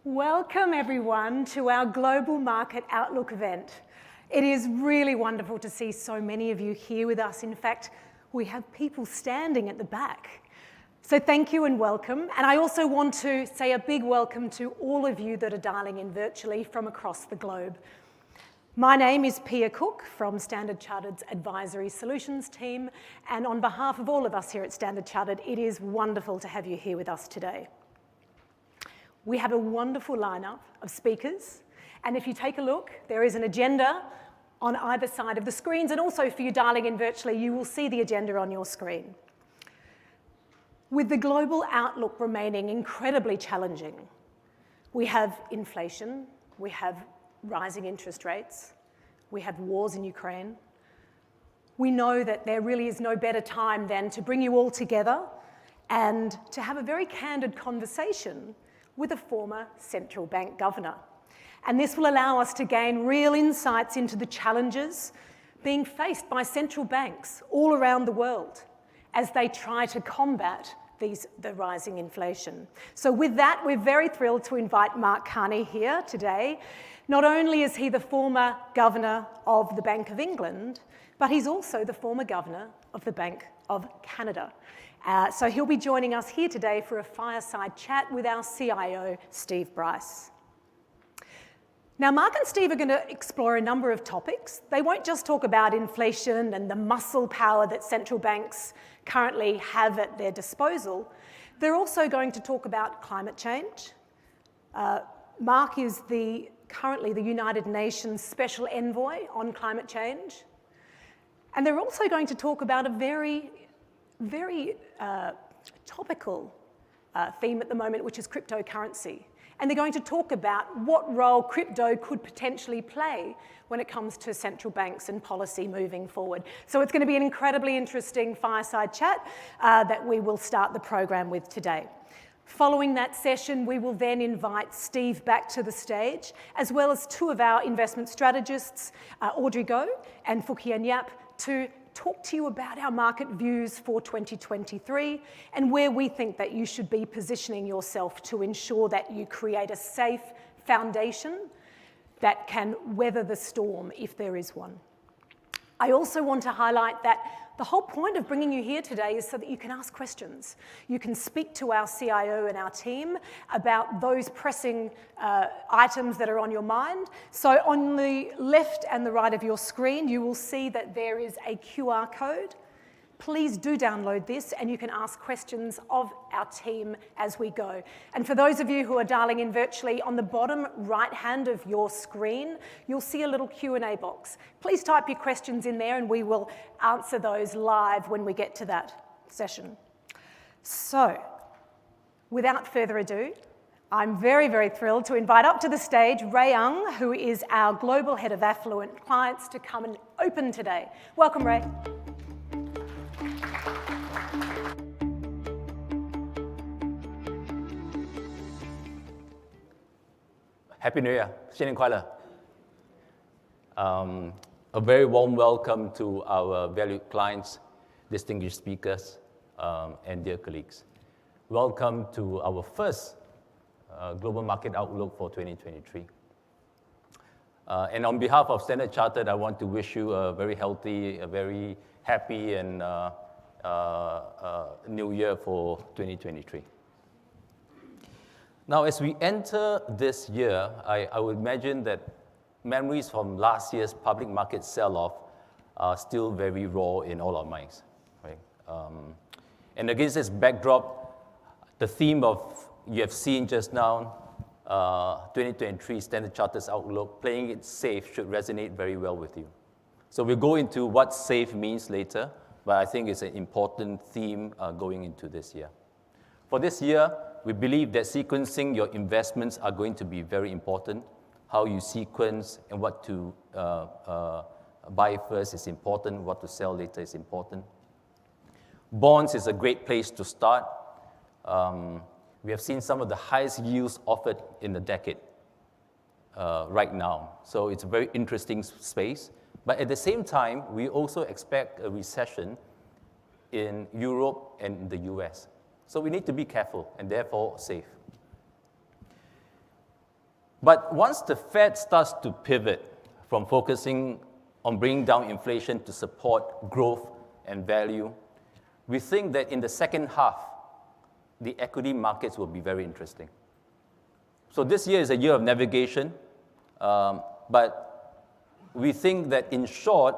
Welcome everyone to our Global Market Outlook event. It is really wonderful to see so many of you here with us. In fact, we have people standing at the back. So thank you and welcome. And I also want to say a big welcome to all of you that are dialing in virtually from across the globe. My name is Pia Cook from Standard Chartered's Advisory Solutions team. And on behalf of all of us here at Standard Chartered, it is wonderful to have you here with us today. We have a wonderful lineup of speakers, and if you take a look, there is an agenda on either side of the screens, and also for you dialing in virtually, you will see the agenda on your screen. With the global outlook remaining incredibly challenging, we have inflation, we have rising interest rates, we have wars in Ukraine. We know that there really is no better time than to bring you all together and to have a very candid conversation with a former central bank governor. And this will allow us to gain real insights into the challenges being faced by central banks all around the world as they try to combat the rising inflation. So with that, we're very thrilled to invite Mark Carney here today. Not only is he the former governor of the Bank of England, but he's also the former governor of the Bank of Canada. So he'll be joining us here today for a fireside chat with our CIO, Steve Bryce. Now, Mark and Steve are going to explore a number of topics. They won't just talk about inflation and the muscle power that central banks currently have at their disposal. They're also going to talk about climate change. Mark is currently the United Nations Special Envoy on climate change. And they're also going to talk about a very topical theme at the moment, which is cryptocurrency. And they're going to talk about what role crypto could potentially play when it comes to central banks and policy moving forward. So it's going to be an incredibly interesting fireside chat that we will start the program with today. Following that session, we will then invite Steve back to the stage, as well as two of our investment strategists, Audrey Go and Phu Kien Yap, to talk to you about our market views for 2023 and where we think that you should be positioning yourself to ensure that you create a safe foundation that can weather the storm if there is one. I also want to highlight that the whole point of bringing you here today is so that you can ask questions. You can speak to our CIO and our team about those pressing items that are on your mind. So on the left and the right of your screen, you will see that there is a QR code. Please do download this and you can ask questions of our team as we go. And for those of you who are dialing in virtually, on the bottom right hand of your screen, you'll see a little Q&A box. Please type your questions in there and we will answer those live when we get to that session. So, without further ado, I'm very thrilled to invite up to the stage Ray Ung, who is our Global Head of Affluent Clients, to come and open today. Welcome, Ray. Happy New Year, 新年快乐. A very warm welcome to our valued clients, distinguished speakers, and dear colleagues. Welcome to our first Global Market Outlook for 2023. And on behalf of Standard Chartered, I want to wish you a very healthy, a very happy and new year for 2023. Now, as we enter this year, I would imagine that memories from last year's public market sell-off are still very raw in all our minds, right? And against this backdrop, the theme of you have seen just now, 2023 Standard Chartered's outlook, playing it safe, should resonate very well with you. So we'll go into what safe means later, but I think it's an important theme going into this year. For this year, we believe that sequencing your investments are going to be very important. How you sequence and what to buy first is important, what to sell later is important. Bonds is a great place to start. We have seen some of the highest yields offered in the decade right now. So it's a very interesting space. But at the same time, we also expect a recession in Europe and the US. So we need to be careful and therefore safe. But once the Fed starts to pivot from focusing on bringing down inflation to support growth and value, we think that in the second half, the equity markets will be very interesting. So this year is a year of navigation, but we think that in short,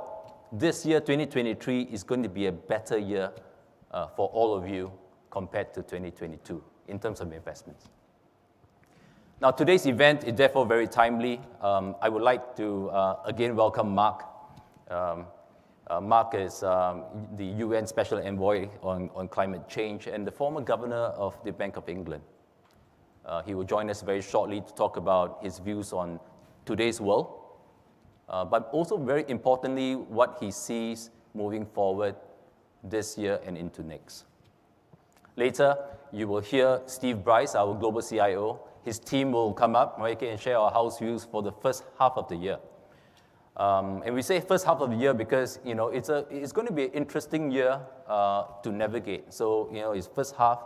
this year, 2023, is going to be a better year for all of you compared to 2022 in terms of investments. Now, today's event is therefore very timely. I would like to again welcome Mark. Mark is the UN Special Envoy on Climate Change and the former governor of the Bank of England. He will join us very shortly to talk about his views on today's world, but also very importantly, what he sees moving forward this year and into next. Later, you will hear Steve Bryce, our global CIO. His team will come up, right, and share our house views for the first half of the year. And we say first half of the year because it's going to be an interesting year to navigate. So his first half.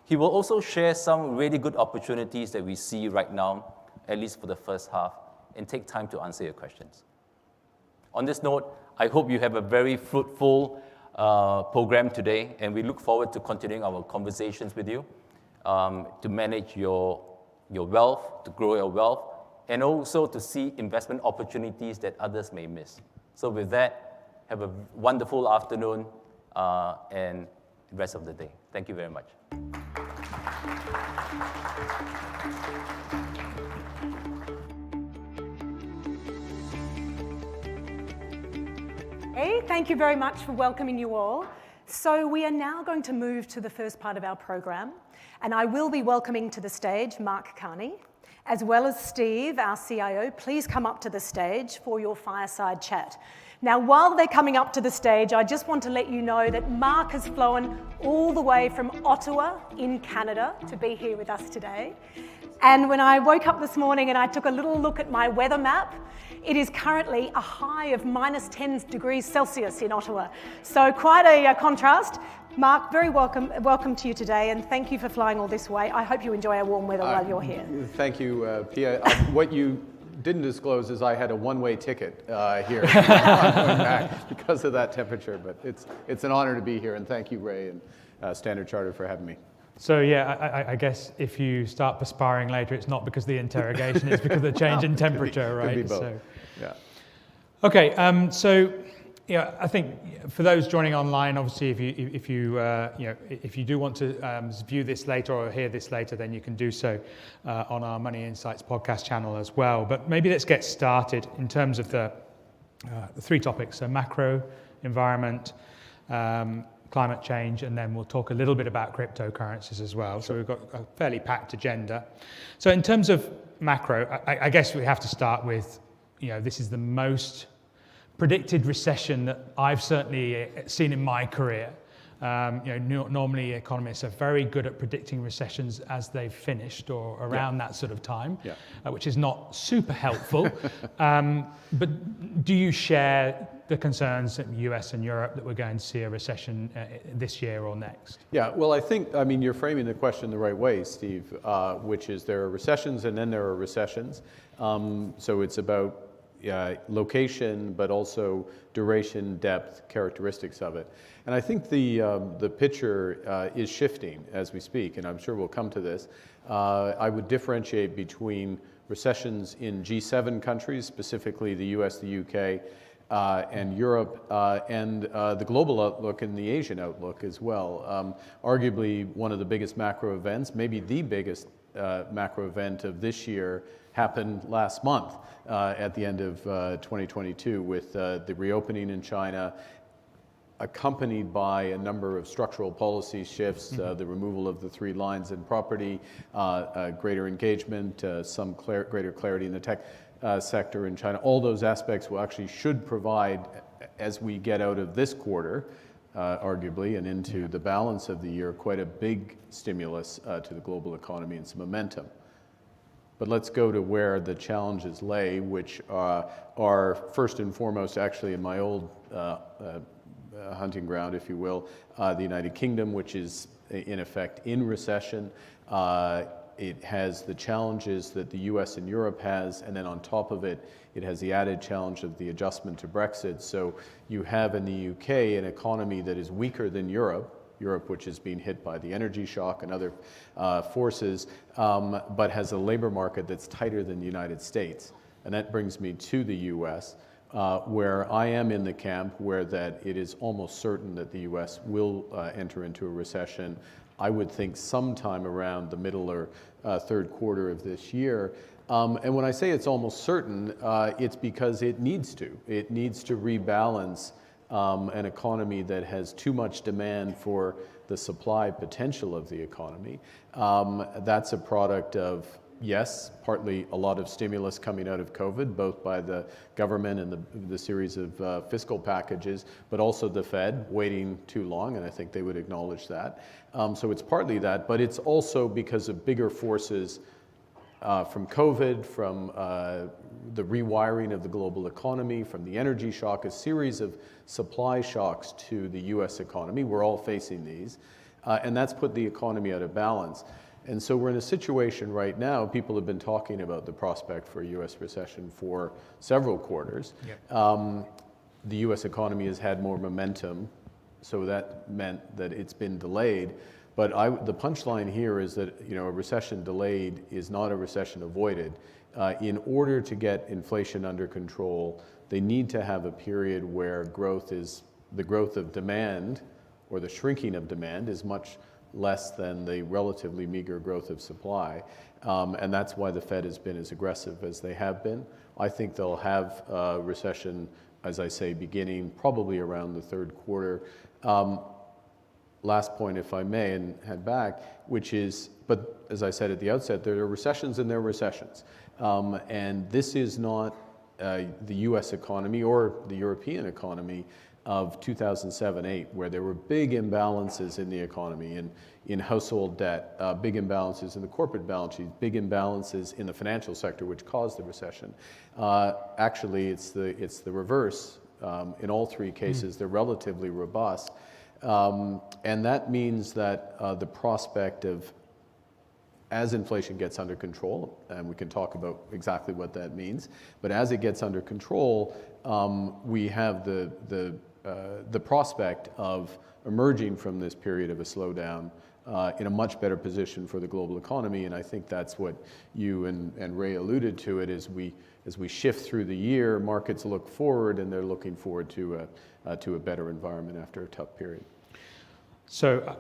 He will also share some really good opportunities that we see right now, at least for the first half, and take time to answer your questions. On this note, I hope you have a very fruitful program today, and we look forward to continuing our conversations with you to manage your wealth, to grow your wealth, and also to see investment opportunities that others may miss. So with that, have a wonderful afternoon and the rest of the day. Thank you very much. Hey, thank you very much for welcoming you all. So we are now going to move to the first part of our program, and I will be welcoming to the stage Mark Carney, as well as Steve, our CIO. Please come up to the stage for your fireside chat. Now, while they're coming up to the stage, I just want to let you know that Mark has flown all the way from Ottawa in Canada to be here with us today. And when I woke up this morning and I took a little look at my weather map, it is currently a high of minus 10 degrees Celsius in Ottawa. So quite a contrast. Mark, very welcome to you today, and thank you for flying all this way. I hope you enjoy our warm weather while you're here. Thank you, Pia. What you didn't disclose is I had a one-way ticket here going back because of that temperature, but it's an honor to be here, and thank you, Ray and Standard Chartered, for having me. So yeah, I guess if you start perspiring later, it's not because of the interrogation, it's because of the change in temperature, right? Could be both. So, yeah. Okay, so yeah, I think for those joining online, obviously, if you do want to view this later or hear this later, then you can do so on our Money Insights podcast channel as well. But maybe let's get started in terms of the three topics: so macro, environment, climate change, and then we'll talk a little bit about cryptocurrencies as well. So we've got a fairly packed agenda. So in terms of macro, I guess we have to start with, this is the most predicted recession that I've certainly seen in my career. Normally economists are very good at predicting recessions as they've finished or around that sort of time, which is not super helpful. But do you share the concerns in the US and Europe that we're going to see a recession this year or next? Yeah, well, I mean, you're framing the question the right way, Steve, which is there are recessions and then there are recessions. So it's about location, but also duration, depth, characteristics of it. And I think the picture is shifting as we speak, and I'm sure we'll come to this. I would differentiate between recessions in G7 countries, specifically the US, the UK, and Europe, and the global outlook and the Asian outlook as well. Arguably one of the biggest macro events, maybe the biggest macro event of this year, happened last month at the end of 2022 with the reopening in China, accompanied by a number of structural policy shifts, the removal of the 3 lines in property, greater engagement, some greater clarity in the tech sector in China. All those aspects should provide, as we get out of this quarter, arguably, and into the balance of the year, quite a big stimulus to the global economy and some momentum. But let's go to where the challenges lay, which are first and foremost actually in my old hunting ground, if you will, the United Kingdom, which is in effect in recession. it has the challenges that the US and Europe has, and then on top of it, it has the added challenge of the adjustment to Brexit. So you have in the UK an economy that is weaker than Europe, which is being hit by the energy shock and other forces, but has a labor market that's tighter than the United States. And that brings me to the US, where I am in the camp where that it is almost certain that the US will enter into a recession. I would think sometime around the middle or third quarter of this year. And when I say it's almost certain, it's because it needs to. It needs to rebalance an economy that has too much demand for the supply potential of the economy. That's a product of, yes, partly a lot of stimulus coming out of COVID, both by the government and the series of fiscal packages, but also the Fed waiting too long, and I think they would acknowledge that. So it's partly that, but it's also because of bigger forces from COVID, from the rewiring of the global economy, from the energy shock, a series of supply shocks to the US economy. We're all facing these, and that's put the economy out of balance. And so we're in a situation right now, people have been talking about the prospect for a US recession for several quarters. Yep. The US economy has had more momentum, so that meant that it's been delayed. But the punchline here is that a recession delayed is not a recession avoided. In order to get inflation under control, they need to have a period where the growth of demand, or the shrinking of demand, is much less than the relatively meager growth of supply. And that's why the Fed has been as aggressive as they have been. I think they'll have a recession, as I say, beginning probably around the third quarter. Last point, if I may, and head back, which is, but as I said at the outset, there are recessions and there are recessions. And this is not the US economy or the European economy of 2007-8, where there were big imbalances in the economy, in household debt, big imbalances in the corporate balance sheet, big imbalances in the financial sector, which caused the recession. Actually, it's the reverse. In all three cases, they're relatively robust. And that means that the prospect of, as inflation gets under control, and we can talk about exactly what that means, but as it gets under control, we have the prospect of emerging from this period of a slowdown in a much better position for the global economy. And I think that's what you and Ray alluded to it, as we shift through the year, markets look forward and they're looking forward to a better environment after a tough period. So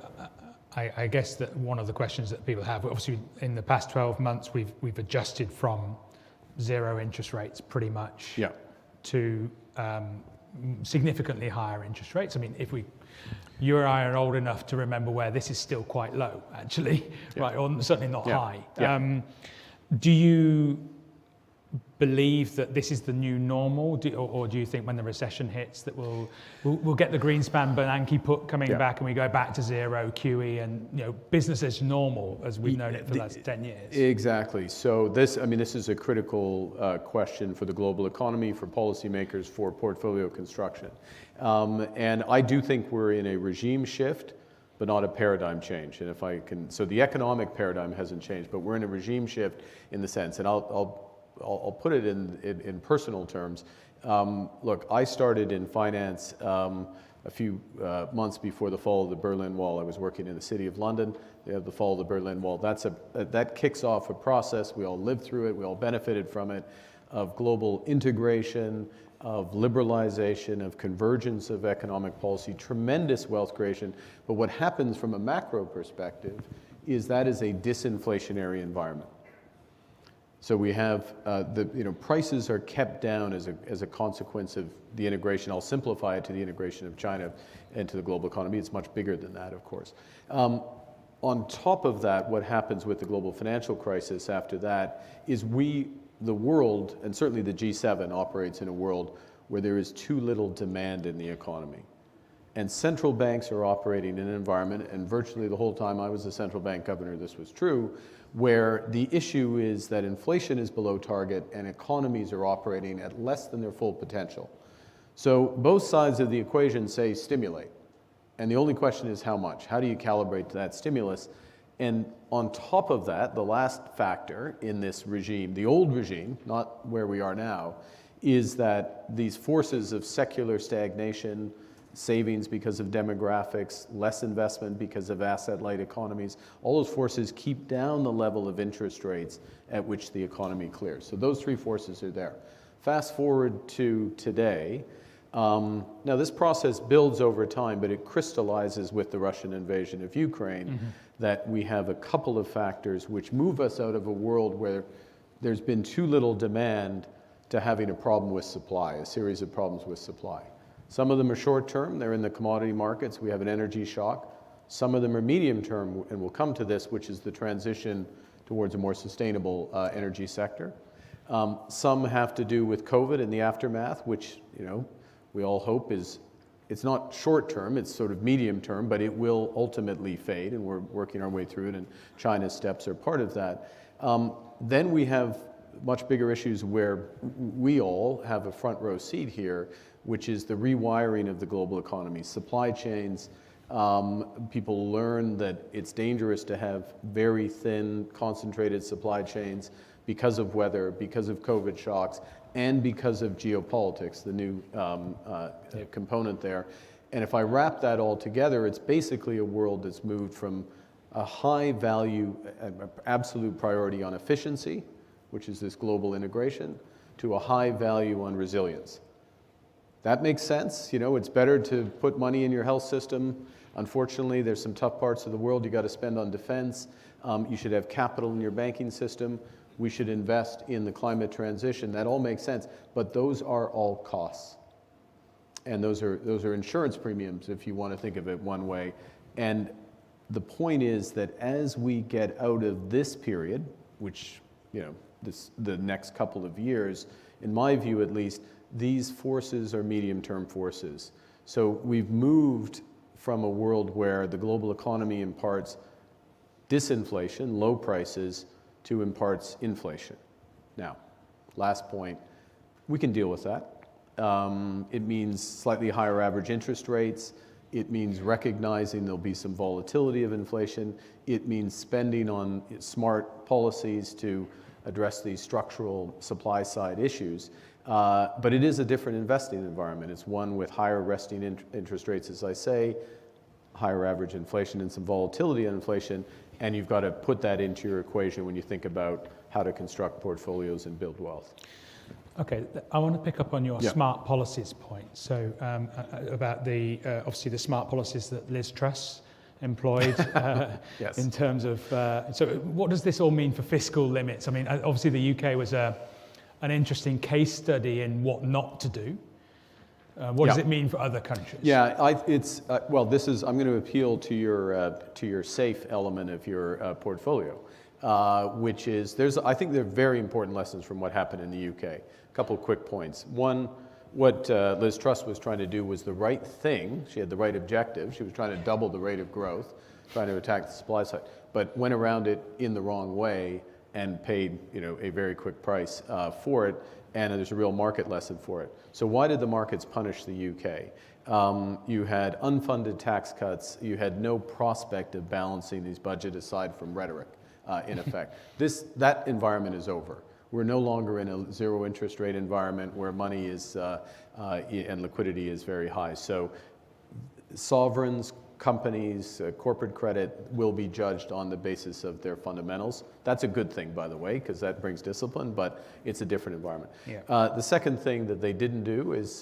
I guess that one of the questions that people have, obviously in the past 12 months, we've adjusted from zero interest rates pretty much to significantly higher interest rates. I mean, you and I are old enough to remember where this is still quite low, actually, right? Or certainly not high. Do you believe that this is the new normal, or do you think when the recession hits that we'll get the Greenspan Bernanke put coming back and we go back to zero QE and business as normal as we've known it for the last 10 years? Exactly. So this is a critical question for the global economy, for policymakers, for portfolio construction. And I do think we're in a regime shift, but not a paradigm change. And so the economic paradigm hasn't changed, but we're in a regime shift in the sense, and I'll put it in personal terms. Look, I started in finance a few months before the fall of the Berlin Wall. I was working in the City of London. They have the fall of the Berlin Wall. That kicks off a process. We all lived through it. We all benefited from it, of global integration, of liberalization, of convergence of economic policy, tremendous wealth creation. But what happens from a macro perspective is that is a disinflationary environment. So we have prices are kept down as a consequence of the integration. I'll simplify it to the integration of China into the global economy. It's much bigger than that, of course. On top of that, what happens with the global financial crisis after that is the world, and certainly the G7 operates in a world where there is too little demand in the economy. And central banks are operating in an environment, and virtually the whole time I was a central bank governor, this was true, where the issue is that inflation is below target and economies are operating at less than their full potential. So both sides of the equation say stimulate. And the only question is how much? How do you calibrate that stimulus? And on top of that, the last factor in this regime, the old regime, not where we are now, is that these forces of secular stagnation, savings because of demographics, less investment because of asset-light economies, all those forces keep down the level of interest rates at which the economy clears. So those three forces are there. Fast forward to today. Now this process builds over time, but it crystallizes with the Russian invasion of Ukraine, that we have a couple of factors which move us out of a world where there's been too little demand to having a problem with supply, a series of problems with supply. Some of them are short term, they're in the commodity markets, we have an energy shock. Some of them are medium term, and we'll come to this, which is the transition towards a more sustainable energy sector. Some have to do with COVID and the aftermath, which, you know, we all hope it's not short term, it's sort of medium term, but it will ultimately fade, and we're working our way through it, and China's steps are part of that. Then we have much bigger issues where we all have a front row seat here, which is the rewiring of the global economy. Supply chains, people learn that it's dangerous to have very thin, concentrated supply chains because of weather, because of COVID shocks, and because of geopolitics, the new component there. And if I wrap that all together, it's basically a world that's moved from a high value, absolute priority on efficiency, which is this global integration, to a high value on resilience. That makes sense. You know, it's better to put money in your health system. Unfortunately, there's some tough parts of the world you got to spend on defense. You should have capital in your banking system. We should invest in the climate transition. That all makes sense, but those are all costs. And those are insurance premiums, if you want to think of it one way. And the point is that as we get out of this period, which, you know, the next couple of years, in my view at least, these forces are medium-term forces. So we've moved from a world where the global economy imparts disinflation, low prices, to imparts inflation. Now, last point, we can deal with that. It means slightly higher average interest rates. It means recognizing there'll be some volatility of inflation. It means spending on smart policies to address these structural supply side issues. But it is a different investing environment. It's one with higher resting interest rates, as I say, higher average inflation and some volatility on inflation, and you've got to put that into your equation when you think about how to construct portfolios and build wealth. Okay, I want to pick up on your smart policies point. So about the obviously the smart policies that Liz Truss employed Yes. in terms of, so what does this all mean for fiscal limits? I mean, obviously the UK was an interesting case study in what not to do. What does it mean for other countries? Yeah, it's well. This is. I'm going to appeal to your safe element of your portfolio, which is I think there are very important lessons from what happened in the UK. A couple of quick points. One, what Liz Truss was trying to do was the right thing. She had the right objective. She was trying to double the rate of growth, trying to attack the supply side, but went around it in the wrong way and paid, you know, a very quick price for it. And there's a real market lesson for it. So why did the markets punish the UK? You had unfunded tax cuts. You had no prospect of balancing these budgets aside from rhetoric, in effect. That environment is over. We're no longer in a zero interest rate environment where money is and liquidity is very high. So sovereigns, companies, corporate credit will be judged on the basis of their fundamentals. That's a good thing, by the way, because that brings discipline, but it's a different environment. Yeah. The second thing that they didn't do is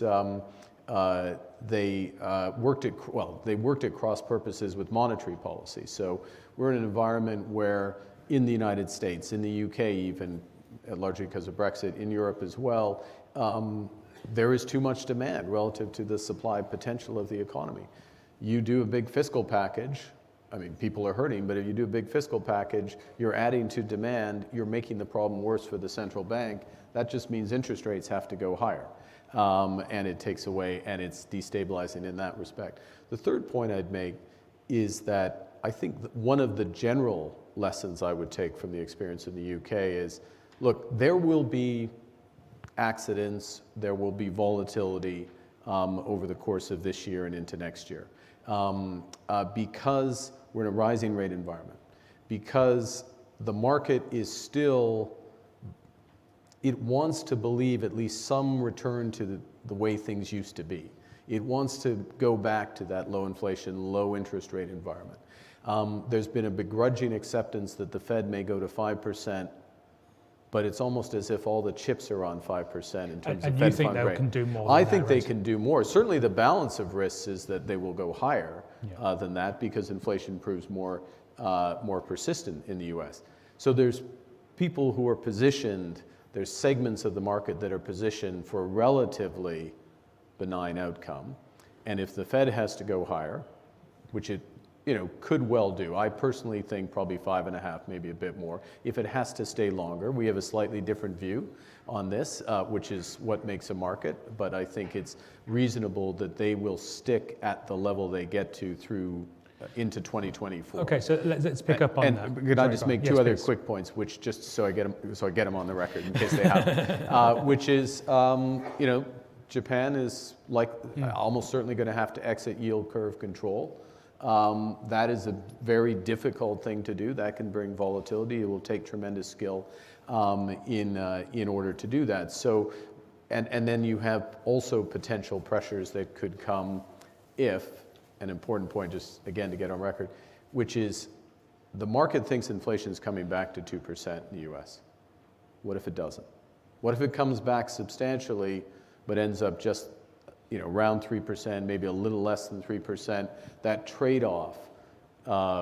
they worked at cross purposes with monetary policy. So we're in an environment where in the United States, in the UK even, largely because of Brexit, in Europe as well, there is too much demand relative to the supply potential of the economy. You do a big fiscal package, I mean, people are hurting, but if you do a big fiscal package, you're adding to demand, you're making the problem worse for the central bank. That just means interest rates have to go higher. And it takes away, and it's destabilizing in that respect. The third point I'd make is that I think that one of the general lessons I would take from the experience in the UK is, look, there will be accidents, there will be volatility over the course of this year and into next year. Because we're in a rising rate environment. because the market is still, it wants to believe at least some return to the way things used to be. It wants to go back to that low inflation, low interest rate environment. There's been a begrudging acceptance that the Fed may go to 5%, but it's almost as if all the chips are on 5% in terms of And Fed you think fund they rate. can do more I than think that, they right? can do more. Certainly the balance of risks is that they will go higher than that because inflation proves more persistent in the US. So there's people who are positioned, there's segments of the market that are positioned for a relatively benign outcome. And if the Fed has to go higher, which it could well do. I personally think probably 5.5, maybe a bit more. If it has to stay longer, we have a slightly different view on this, which is what makes a market. But I think it's reasonable that they will stick at the level they get to through into 2024. Okay, so let's pick up on that. And could I just make two other please. quick points, which just so I get them on the record in case they haven't, which is Japan is almost certainly going to have to exit yield curve control. That is a very difficult thing to do. That can bring volatility. It will take tremendous skill in order to do that. So, and then you have also potential pressures that could come if, an important point just again to get on record, which is the market thinks inflation is coming back to 2% in the US. What if it doesn't? What if it comes back substantially but ends up just around 3%, maybe a little less than 3%, that trade-off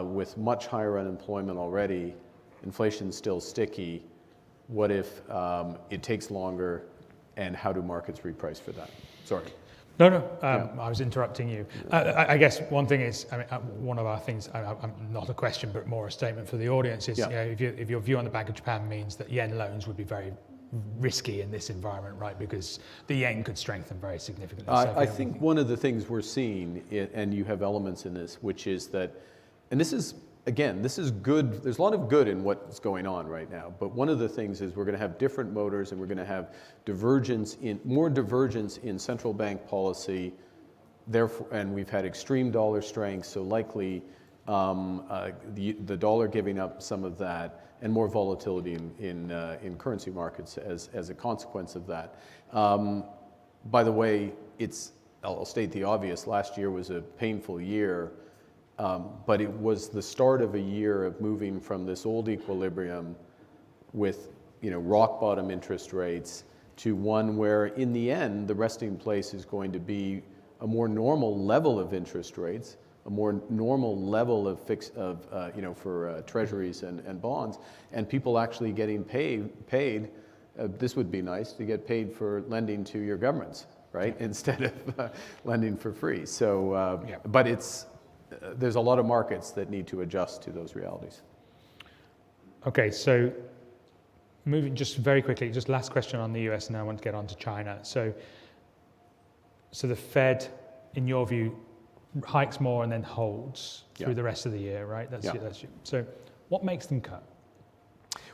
with much higher unemployment already, inflation's still sticky. What if it takes longer, and how do markets reprice for that? Sorry. No, I was interrupting you. I guess one thing is, one of our things, not a question, but more a statement for the audience is, if your view on the Bank of Japan means that yen loans would be very risky in this environment, right? Because the yen could strengthen very significantly. I think one of the things we're seeing, and you have elements in this, which is that, and this is good, there's a lot of good in what's going on right now, but one of the things is we're going to have different motors and we're going to have more divergence in central bank policy, therefore, and we've had extreme dollar strength, so likely the dollar giving up some of that, and more volatility in currency markets as a consequence of that. By the way, I'll state the obvious, last year was a painful year, but it was the start of a year of moving from this old equilibrium with rock bottom interest rates to one where in the end the resting place is going to be a more normal level of interest rates, a more normal level of for treasuries and bonds, and people actually getting paid. This would be nice to get paid for lending to your governments, right? Instead of lending for free. So, but there's a lot of markets that need to adjust to those realities. Okay, so moving just very quickly, just last question on the US, and I want to get on to China. So the Fed, in your view, hikes more and then holds through the rest of the year, right? So what makes them cut?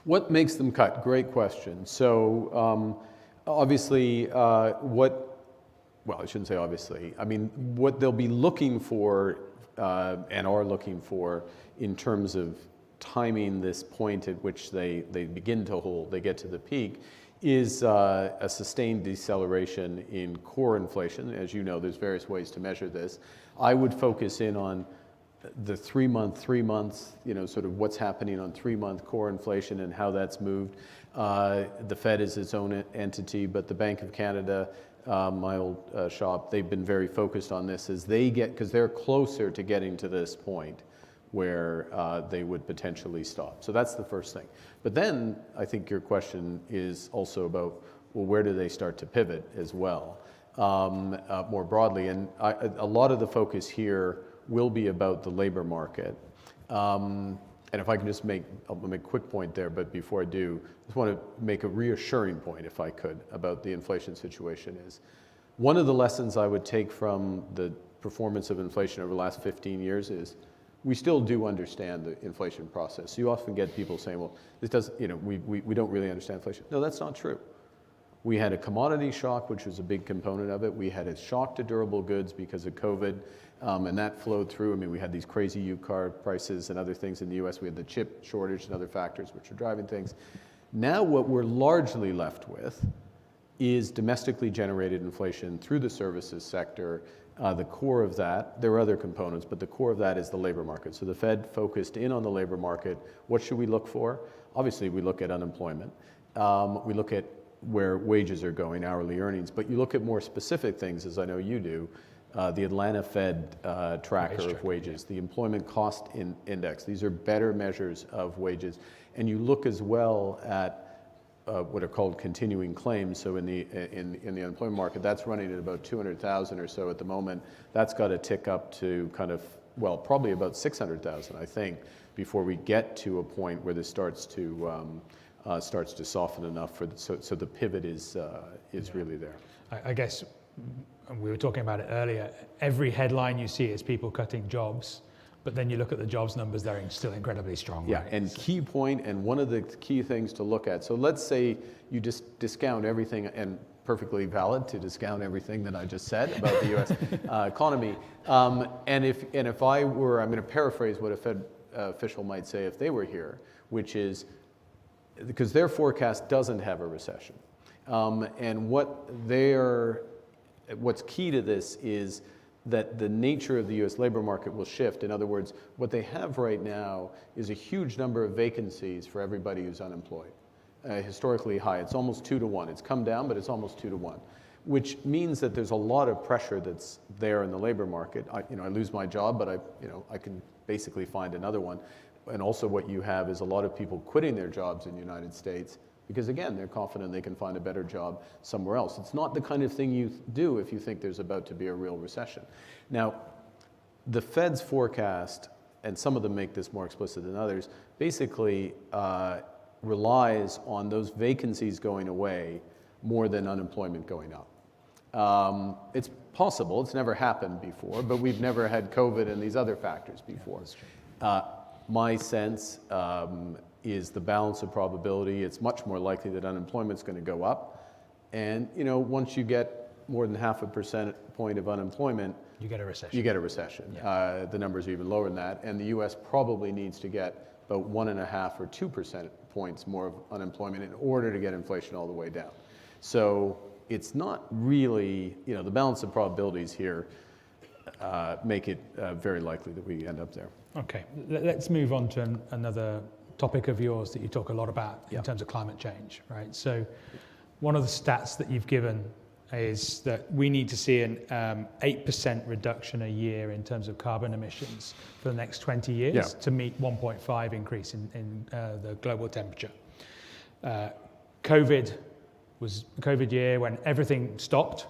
What makes them cut? Great question. So obviously I shouldn't say obviously. I mean, what they'll be looking for and are looking for in terms of timing this point at which they begin to hold, they get to the peak, is a sustained deceleration in core inflation. As you know, there's various ways to measure this. I would focus in on the 3 months, sort of what's happening on 3-month core inflation and how that's moved. The Fed is its own entity, but the Bank of Canada, my old shop, they've been very focused on this as because they're closer to getting to this point where they would potentially stop. So that's the first thing. But then I think your question is also about, well, where do they start to pivot as well, more broadly? And a lot of the focus here will be about the labor market. And if I can just I'll make a quick point there, but before I do, I just want to make a reassuring point, if I could, about the inflation situation is, one of the lessons I would take from the performance of inflation over the last 15 years is, we still do understand the inflation process. You often get people saying, well, this doesn't, we don't really understand inflation. No, that's not true. We had a commodity shock, which was a big component of it. We had a shock to durable goods because of COVID, and that flowed through. I mean, we had these crazy used car prices and other things in the US. We had the chip shortage and other factors which are driving things. Now what we're largely left with is domestically generated inflation through the services sector. The core of that, there are other components, but the core of that is the labor market. So the Fed focused in on the labor market. What should we look for? Obviously, we look at unemployment. We look at where wages are going, hourly earnings, but you look at more specific things, as I know you do, the Atlanta Fed tracker of wages, the employment cost index. These are better measures of wages. And you look as well at what are called continuing claims. So in the unemployment market, that's running at about 200,000 or so at the moment. That's got to tick up to kind of, well, probably about 600,000, I think, before we get to a point where this starts to soften enough for so the pivot is really there. I guess we were talking about it earlier. Every headline you see is people cutting jobs, but then you look at the jobs numbers; they're still incredibly strong. Yeah, right? and key point, and one of the key things to look at. So let's say you just discount everything, and perfectly valid to discount everything that I just said about the U.S. economy. And if I were, I'm going to paraphrase what a Fed official might say if they were here, which is, because their forecast doesn't have a recession. And what's key to this is that the nature of the U.S. labor market will shift. In other words, what they have right now is a huge number of vacancies for everybody who's unemployed, historically high. It's almost 2 to 1. It's come down, but it's almost 2 to 1, which means that there's a lot of pressure that's there in the labor market. I lose my job, but I can basically find another one. And also what you have is a lot of people quitting their jobs in the United States because, again, they're confident they can find a better job somewhere else. It's not the kind of thing you do if you think there's about to be a real recession. Now, the Fed's forecast, and some of them make this more explicit than others, basically relies on those vacancies going away more than unemployment going up. It's possible. It's never happened before, but we've never had COVID and these other factors before. My sense is the balance of probability. It's much more likely that unemployment's going to go up. And once you get more than 0.5 percentage point of unemployment, you get a recession. You get a recession. Yeah. The numbers are even lower than that. And the U.S. probably needs to get about 1.5 or 2 percentage points more of unemployment in order to get inflation all the way down. So it's not really, the balance of probabilities here make it very likely that we end up there. Okay, let's move on to another topic of yours that you talk a lot about in terms of climate change, right? So one of the stats that you've given is that we need to see an 8% reduction a year in terms of carbon emissions for the next 20 years to meet 1.5 increase in the global temperature. COVID year when everything stopped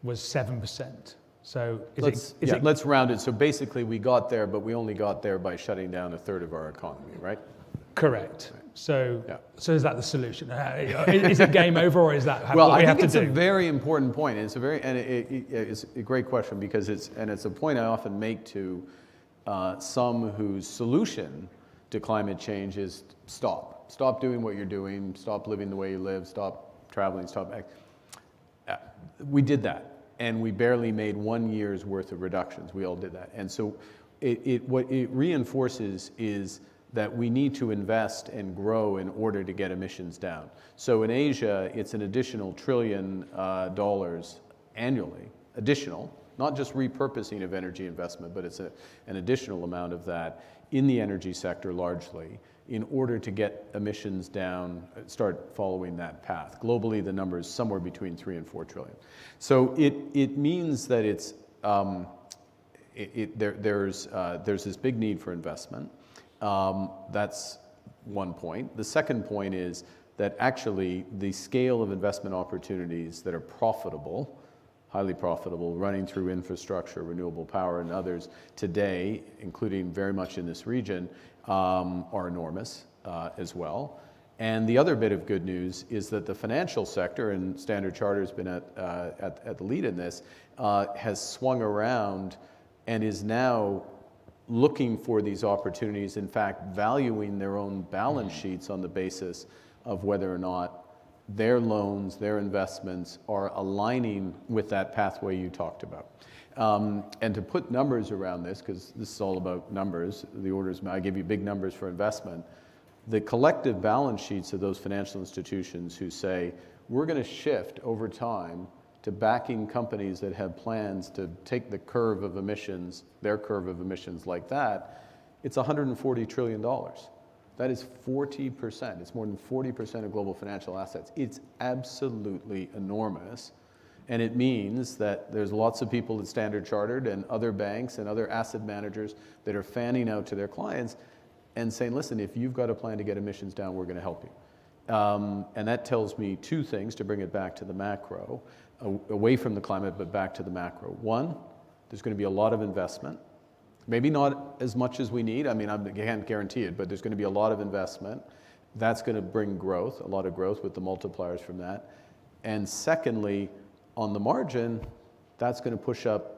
was 7%. So let's round it. So basically we got there, but we only got there by shutting down 1/3 of our economy, right? Correct. So is that the solution? Is it game over, or is that what we have to do? Well, I think it's a very important point. And it's a great question because it's a point I often make to some whose solution to climate change is stop doing what you're doing, stop living the way you live, stop traveling, we did that. And we barely made 1 year's worth of reductions. We all did that. And so what it reinforces is that we need to invest and grow in order to get emissions down. So in Asia, it's an additional $1 trillion annually, additional, not just repurposing of energy investment, but it's an additional amount of that in the energy sector largely, in order to get emissions down, start following that path. Globally, the number is somewhere between 3 and 4 trillion. So it means that there's this big need for investment. That's one point. The second point is that actually the scale of investment opportunities that are profitable, highly profitable, running through infrastructure, renewable power, and others today, including very much in this region, are enormous as well. And the other bit of good news is that the financial sector, and Standard Charter has been at the lead in this, has swung around and is now looking for these opportunities, in fact, valuing their own balance sheets on the basis of whether or not their loans, their investments are aligning with that pathway you talked about. And to put numbers around this, because this is all about numbers, the orders, I give you big numbers for investment, the collective balance sheets of those financial institutions who say, we're going to shift over time to backing companies that have plans to take the curve of emissions, their curve of emissions like that, it's $140 trillion. That is 40%. It's more than 40% of global financial assets. It's absolutely enormous. And it means that there's lots of people at Standard Chartered and other banks and other asset managers that are fanning out to their clients and saying, listen, if you've got a plan to get emissions down, we're going to help you. And that tells me two things to bring it back to the macro, away from the climate, but back to the macro. One, there's going to be a lot of investment. Maybe not as much as we need. I mean, I can't guarantee it, but there's going to be a lot of investment. That's going to bring growth, a lot of growth with the multipliers from that. And secondly, on the margin, that's going to push up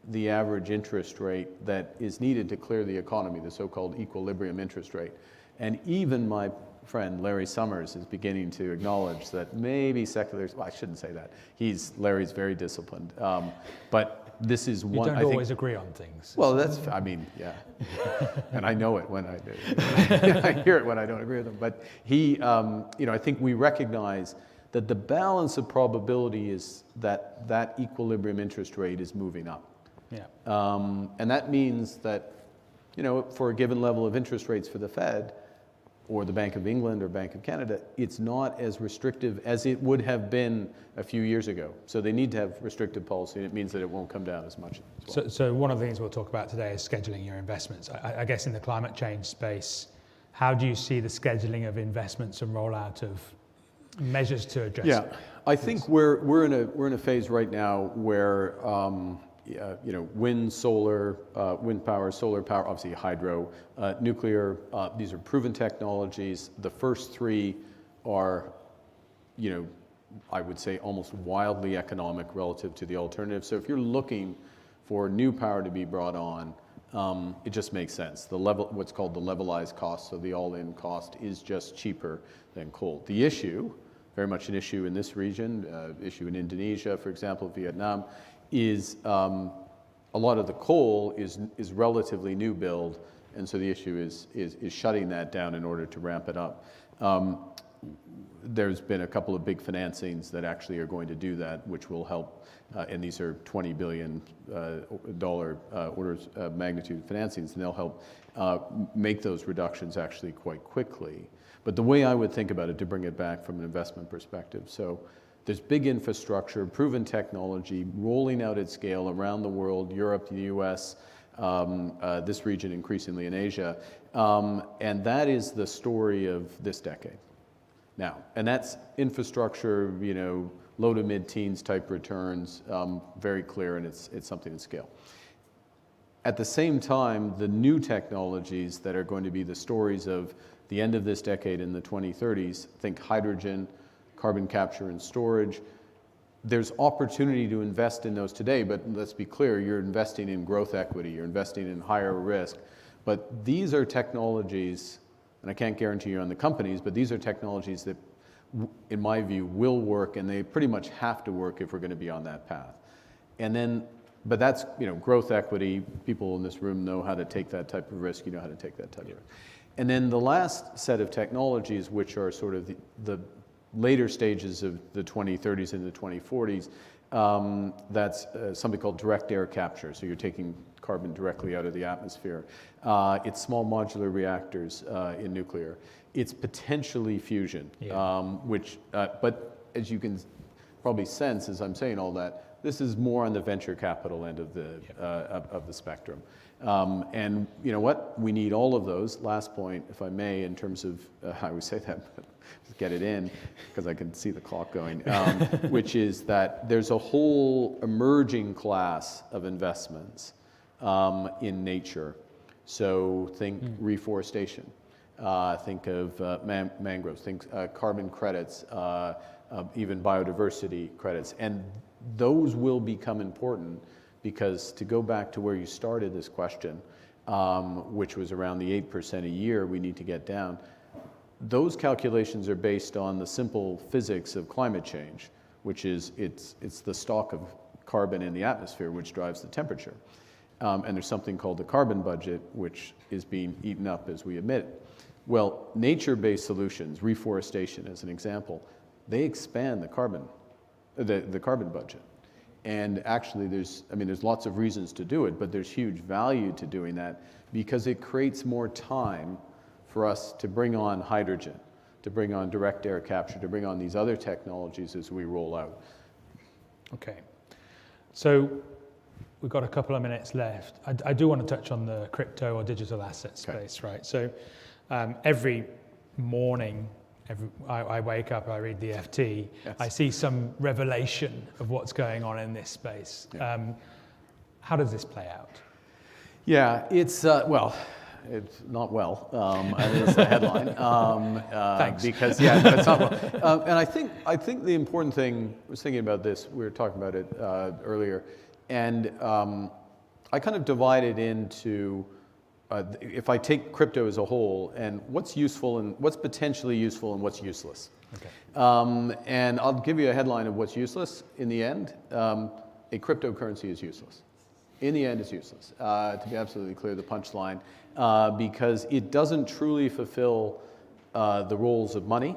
the average interest rate that is needed to clear the economy, the so-called equilibrium interest rate. And even my friend Larry Summers is beginning to acknowledge that maybe secular, well, I shouldn't say that. Larry's very disciplined. But this is one, you don't always agree on things. Well, that's, I mean, yeah. And I know it when I do. I hear it when I don't agree with him. But he, I think we recognize that the balance of probability is that that equilibrium interest rate is moving up. Yeah. And that means that, for a given level of interest rates for the Fed, or the Bank of England or Bank of Canada, it's not as restrictive as it would have been a few years ago. So they need to have restrictive policy, and it means that it won't come down as much as well. So one of the things we'll talk about today is scheduling your investments. I guess in the climate change space, how do you see the scheduling of investments and rollout of measures to address it? Yeah, I think we're in a phase right now where wind, solar, wind power, solar power, obviously hydro, nuclear, these are proven technologies. The first three are, I would say almost wildly economic relative to the alternatives. So if you're looking for new power to be brought on, it just makes sense. What's called the levelized cost, so the all-in cost is just cheaper than coal. The issue, very much an issue in this region, issue in Indonesia, for example, Vietnam, is a lot of the coal is relatively new build, and so the issue is shutting that down in order to ramp it up. There's been a couple of big financings that actually are going to do that, which will help, and these are $20 billion orders of magnitude financings, and they'll help make those reductions actually quite quickly. But the way I would think about it, to bring it back from an investment perspective, so there's big infrastructure, proven technology, rolling out at scale around the world, Europe, the US, this region increasingly in Asia, and that is the story of this decade. Now, and that's infrastructure, low to mid-teens type returns, very clear, and it's something to scale. At the same time, the new technologies that are going to be the stories of the end of this decade in the 2030s, think hydrogen, carbon capture and storage. There's opportunity to invest in those today, but let's be clear, you're investing in growth equity, you're investing in higher risk. But these are technologies, and I can't guarantee you on the companies, but these are technologies that, in my view, will work, and they pretty much have to work if we're going to be on that path. And then, but that's, growth equity. People in this room know how to take that type of risk, you know how to take that type of risk. And then the last set of technologies, which are sort of the later stages of the 2030s and the 2040s, that's something called direct air capture. So you're taking carbon directly out of the atmosphere. It's small modular reactors in nuclear. It's potentially fusion, but as you can probably sense as I'm saying all that, this is more on the venture capital end of the spectrum. And you know what? We need all of those. Last point, if I may, in terms of how we say that, but get it in, because I can see the clock going, which is that there's a whole emerging class of investments in nature. So think reforestation, think of mangroves, think carbon credits, even biodiversity credits. And those will become important because, to go back to where you started this question, which was around the 8% a year we need to get down, those calculations are based on the simple physics of climate change, which is it's the stock of carbon in the atmosphere which drives the temperature. And there's something called the carbon budget, which is being eaten up as we emit it. Well, nature-based solutions, reforestation as an example, they expand the carbon budget. And actually there's lots of reasons to do it, but there's huge value to doing that because it creates more time for us to bring on hydrogen, to bring on direct air capture, to bring on these other technologies as we roll out. Okay. So we've got a couple of minutes left. I do want to touch on the crypto or digital asset space, right? So every morning, I wake up, I read the FT, yes. I see some revelation of what's going on in this space. Yeah. How does this play out? Yeah, it's not well. Is the headline. Thanks. Because it's not well. And I think the important thing, I was thinking about this. We were talking about it earlier, and I kind of divide it into. If I take crypto as a whole, and what's useful and what's potentially useful and what's useless. Okay. And I'll give you a headline of what's useless. In the end, a cryptocurrency is useless. In the end, it's useless. To be absolutely clear, the punchline, because it doesn't truly fulfill the roles of money,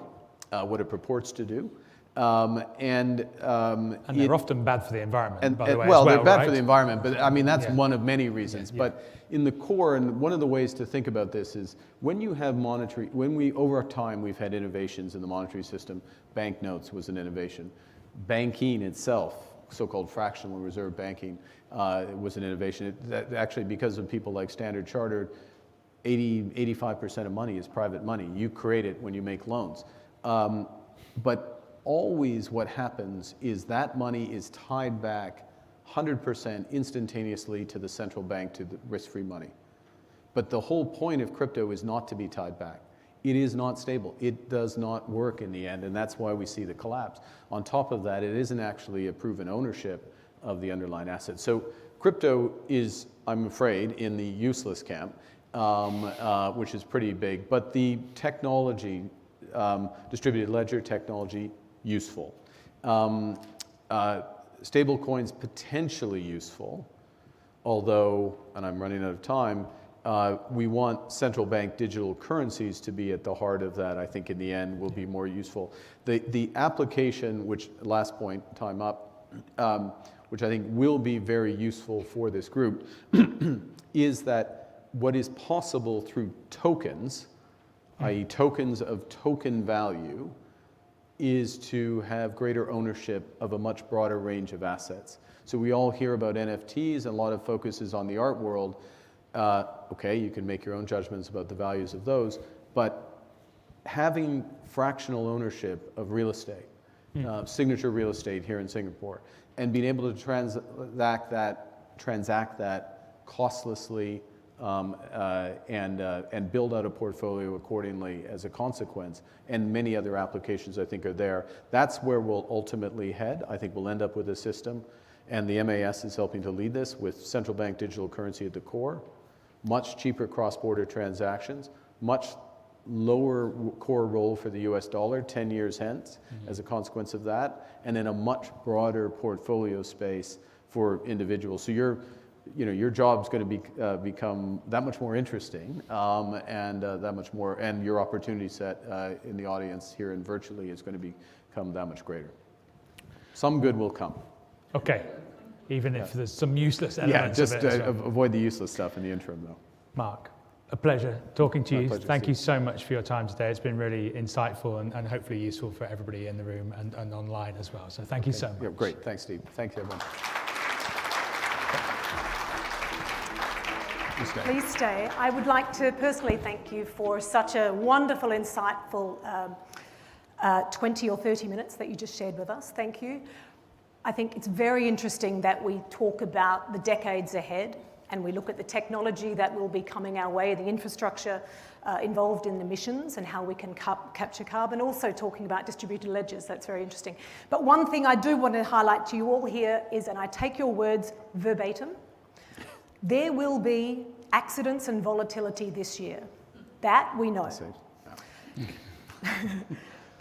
what it purports to do. And they're often bad for the environment, by the way. Well, as well, they're bad right? for the environment, but I mean, that's Yeah. one of many reasons. Yeah. But in the core, and one of the ways to think about this is when you have over time, we've had innovations in the monetary system. Banknotes was an innovation. Banking itself, so-called fractional reserve banking, was an innovation. Actually, because of people like Standard Chartered, 85% of money is private money. You create it when you make loans. But always what happens is that money is tied back 100% instantaneously to the central bank, to the risk-free money. But the whole point of crypto is not to be tied back. It is not stable. It does not work in the end, and that's why we see the collapse. On top of that, it isn't actually a proven ownership of the underlying asset. So crypto is, I'm afraid, in the useless camp, which is pretty big. But the technology, distributed ledger technology, useful. Stable coins potentially useful, although, and I'm running out of time, we want central bank digital currencies to be at the heart of that. I think in the end will be more useful. The application, which, last point, time up, which I think will be very useful for this group, is that what is possible through tokens, i.e. tokens of token value, is to have greater ownership of a much broader range of assets. So we all hear about NFTs, and a lot of focus is on the art world. Okay, you can make your own judgments about the values of those, but having fractional ownership of real estate, signature real estate here in Singapore, and being able to transact that costlessly and build out a portfolio accordingly as a consequence, and many other applications I think are there. That's where we'll ultimately head. I think we'll end up with a system, and the MAS is helping to lead this with central bank digital currency at the core, much cheaper cross-border transactions, much lower core role for the US dollar 10 years hence as a consequence of that, and then a much broader portfolio space for individuals. So your job's going to become that much more interesting, and that much more, and your opportunity set in the audience here and virtually is going to become that much greater. Some good will come. Okay, even if there's some useless elements just of it as well. avoid the useless stuff in the interim, though. Mark, a pleasure talking to My you. pleasure, Thank you Steve. so much for your time today. It's been really insightful and hopefully useful for everybody in the room and online as well. So thank you so much. Yeah, great. Thanks, Steve. Thanks, everyone. Please stay. I would like to personally thank you for such a wonderful, insightful 20 or 30 minutes that you just shared with us. Thank you. I think it's very interesting that we talk about the decades ahead and we look at the technology that will be coming our way, the infrastructure involved in the missions and how we can capture carbon, also talking about distributed ledgers. That's very interesting. But one thing I do want to highlight to you all here is, and I take your words verbatim, there will be accidents and volatility this year. That we know.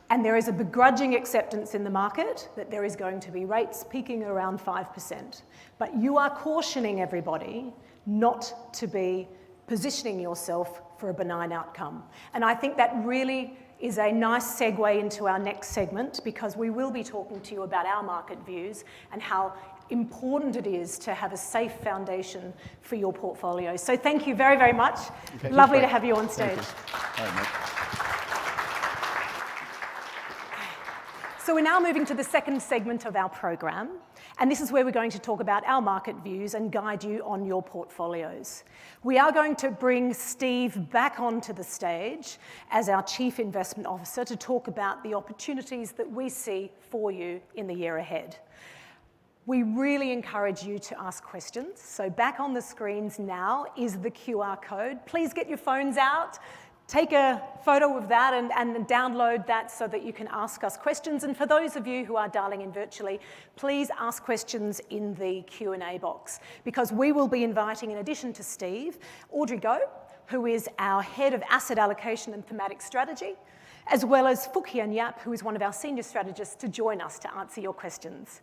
And there is a begrudging acceptance in the market that there is going to be rates peaking around 5%. But you are cautioning everybody not to be positioning yourself for a benign outcome. And I think that really is a nice segue into our next segment, because we will be talking to you about our market views and how important it is to have a safe foundation for your portfolio. So thank you very, very much. Okay. Lovely to have you on stage. All right, Mike. So we're now moving to the second segment of our program, and this is where we're going to talk about our market views and guide you on your portfolios. We are going to bring Steve back onto the stage as our Chief Investment Officer to talk about the opportunities that we see for you in the year ahead. We really encourage you to ask questions. So back on the screens now is the QR code. Please get your phones out. Take a photo of that and download that so that you can ask us questions. And for those of you who are dialing in virtually, please ask questions in the Q&A box, because we will be inviting, in addition to Steve, Audrey Go, who is our Head of Asset Allocation and Thematic Strategy, as well as Phuc Hien Yap, who is one of our senior strategists, to join us to answer your questions.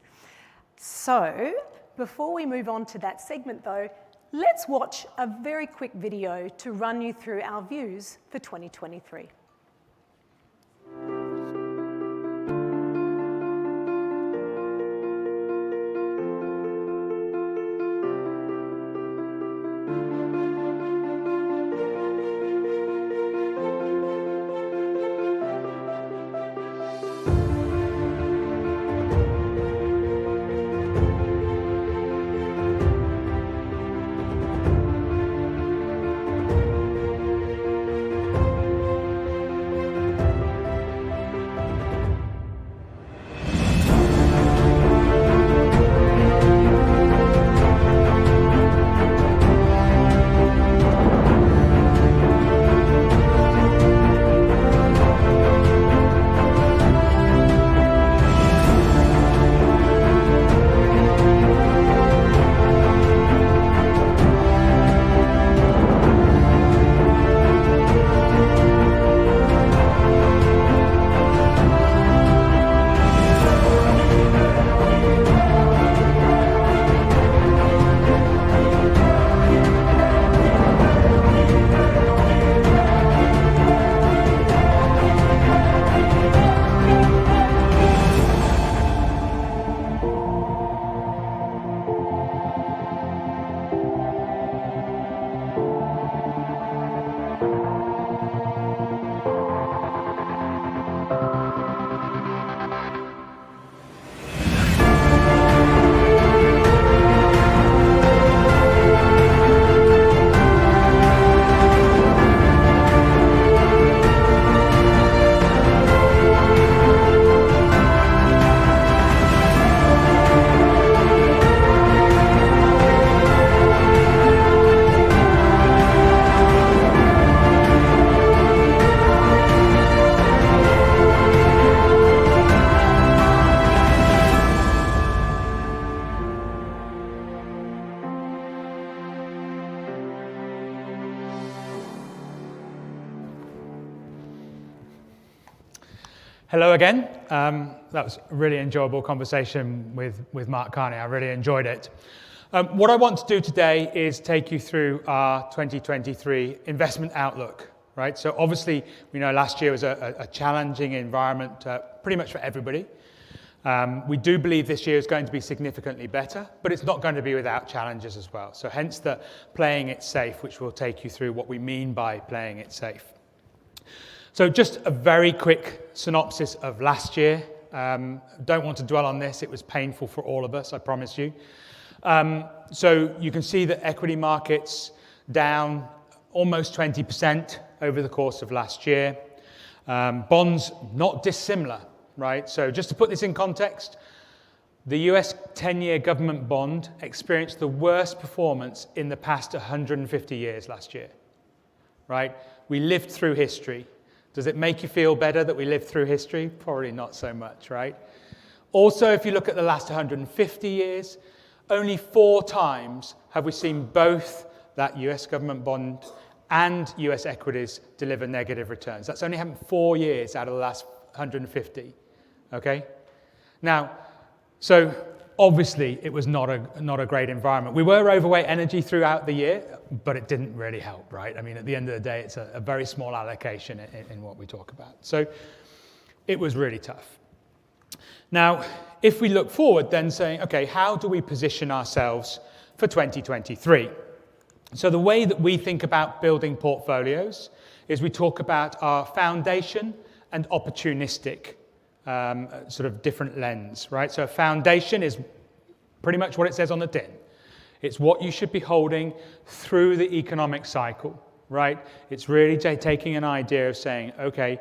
So before we move on to that segment though, let's watch a very quick video to run you through our views for 2023. Hello again. That was a really enjoyable conversation with Mark Carney. I really enjoyed it. What I want to do today is take you through our 2023 investment outlook, right? So obviously, we know last year was a challenging environment pretty much for everybody. We do believe this year is going to be significantly better, but it's not going to be without challenges as well. So hence the playing it safe, which will take you through what we mean by playing it safe. So just a very quick synopsis of last year. Don't want to dwell on this. It was painful for all of us, I promise you. So you can see that equity markets down almost 20% over the course of last year. Bonds not dissimilar, right? So just to put this in context, the US 10-year government bond experienced the worst performance in the past 150 years last year, right? We lived through history. Does it make you feel better that we lived through history? Probably not so much, right? Also, if you look at the last 150 years, only 4 times have we seen both that US government bond and US equities deliver negative returns. That's only happened 4 years out of the last 150, okay? Now, so obviously it was not a great environment. We were overweight energy throughout the year, but it didn't really help, right? I mean, at the end of the day, it's a very small allocation in what we talk about. So it was really tough. Now, if we look forward then saying, okay, how do we position ourselves for 2023? So the way that we think about building portfolios is we talk about our foundation and opportunistic sort of different lens, right? So a foundation is pretty much what it says on the tin. It's what you should be holding through the economic cycle, right? It's really taking an idea of saying, okay,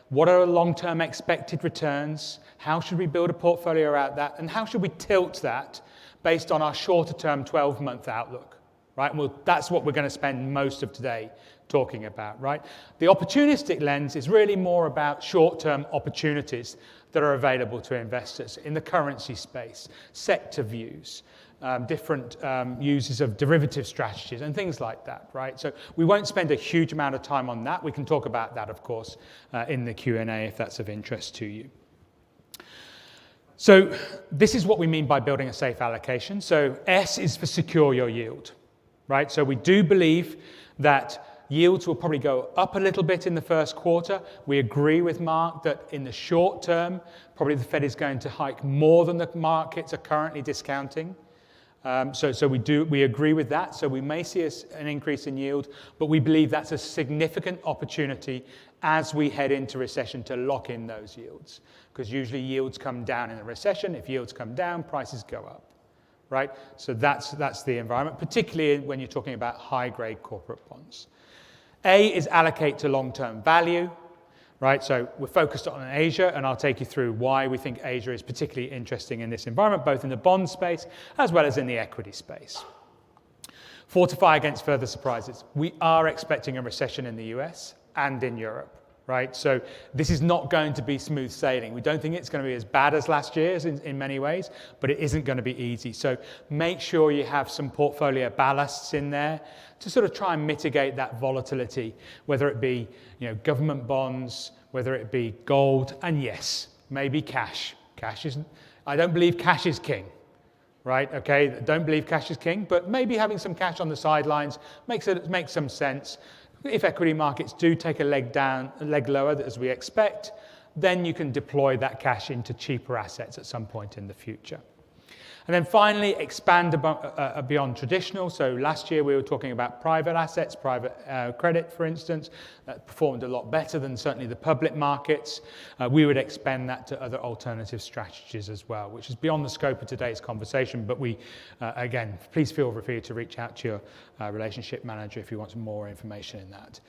what are long-term expected returns? How should we build a portfolio around that? And how should we tilt that based on our shorter-term 12-month outlook? Right? Well, that's what we're going to spend most of today talking about, right? The opportunistic lens is really more about short-term opportunities that are available to investors in the currency space, sector views, different uses of derivative strategies and things like that, right? So we won't spend a huge amount of time on that. We can talk about that, of course, in the Q&A if that's of interest to you. So this is what we mean by building a safe allocation. So S is for secure your yield. Right? So we do believe that yields will probably go up a little bit in the first quarter. We agree with Mark that in the short term, probably the Fed is going to hike more than the markets are currently discounting. So we agree with that. So we may see an increase in yield, but we believe that's a significant opportunity as we head into recession to lock in those yields. Because usually yields come down in a recession. If yields come down, prices go up. Right? So that's the environment, particularly when you're talking about high-grade corporate bonds. A is allocate to long-term value, right? So we're focused on Asia, and I'll take you through why we think Asia is particularly interesting in this environment, both in the bond space as well as in the equity space. Fortify against further surprises. We are expecting a recession in the US and in Europe. Right? So this is not going to be smooth sailing. We don't think it's going to be as bad as last year's in many ways, but it isn't going to be easy. So make sure you have some portfolio ballasts in there to sort of try and mitigate that volatility, whether it be government bonds, whether it be gold, and yes, maybe cash. I don't believe cash is king. Right? Okay, don't believe cash is king, but maybe having some cash on the sidelines makes some sense. If equity markets do take a leg lower, as we expect, then you can deploy that cash into cheaper assets at some point in the future. And then finally, expand beyond traditional. So last year we were talking about private assets, private credit, for instance, that performed a lot better than certainly the public markets. We would expand that to other alternative strategies as well, which is beyond the scope of today's conversation. But we, again, please feel free to reach out to your relationship manager if you want some more information in that.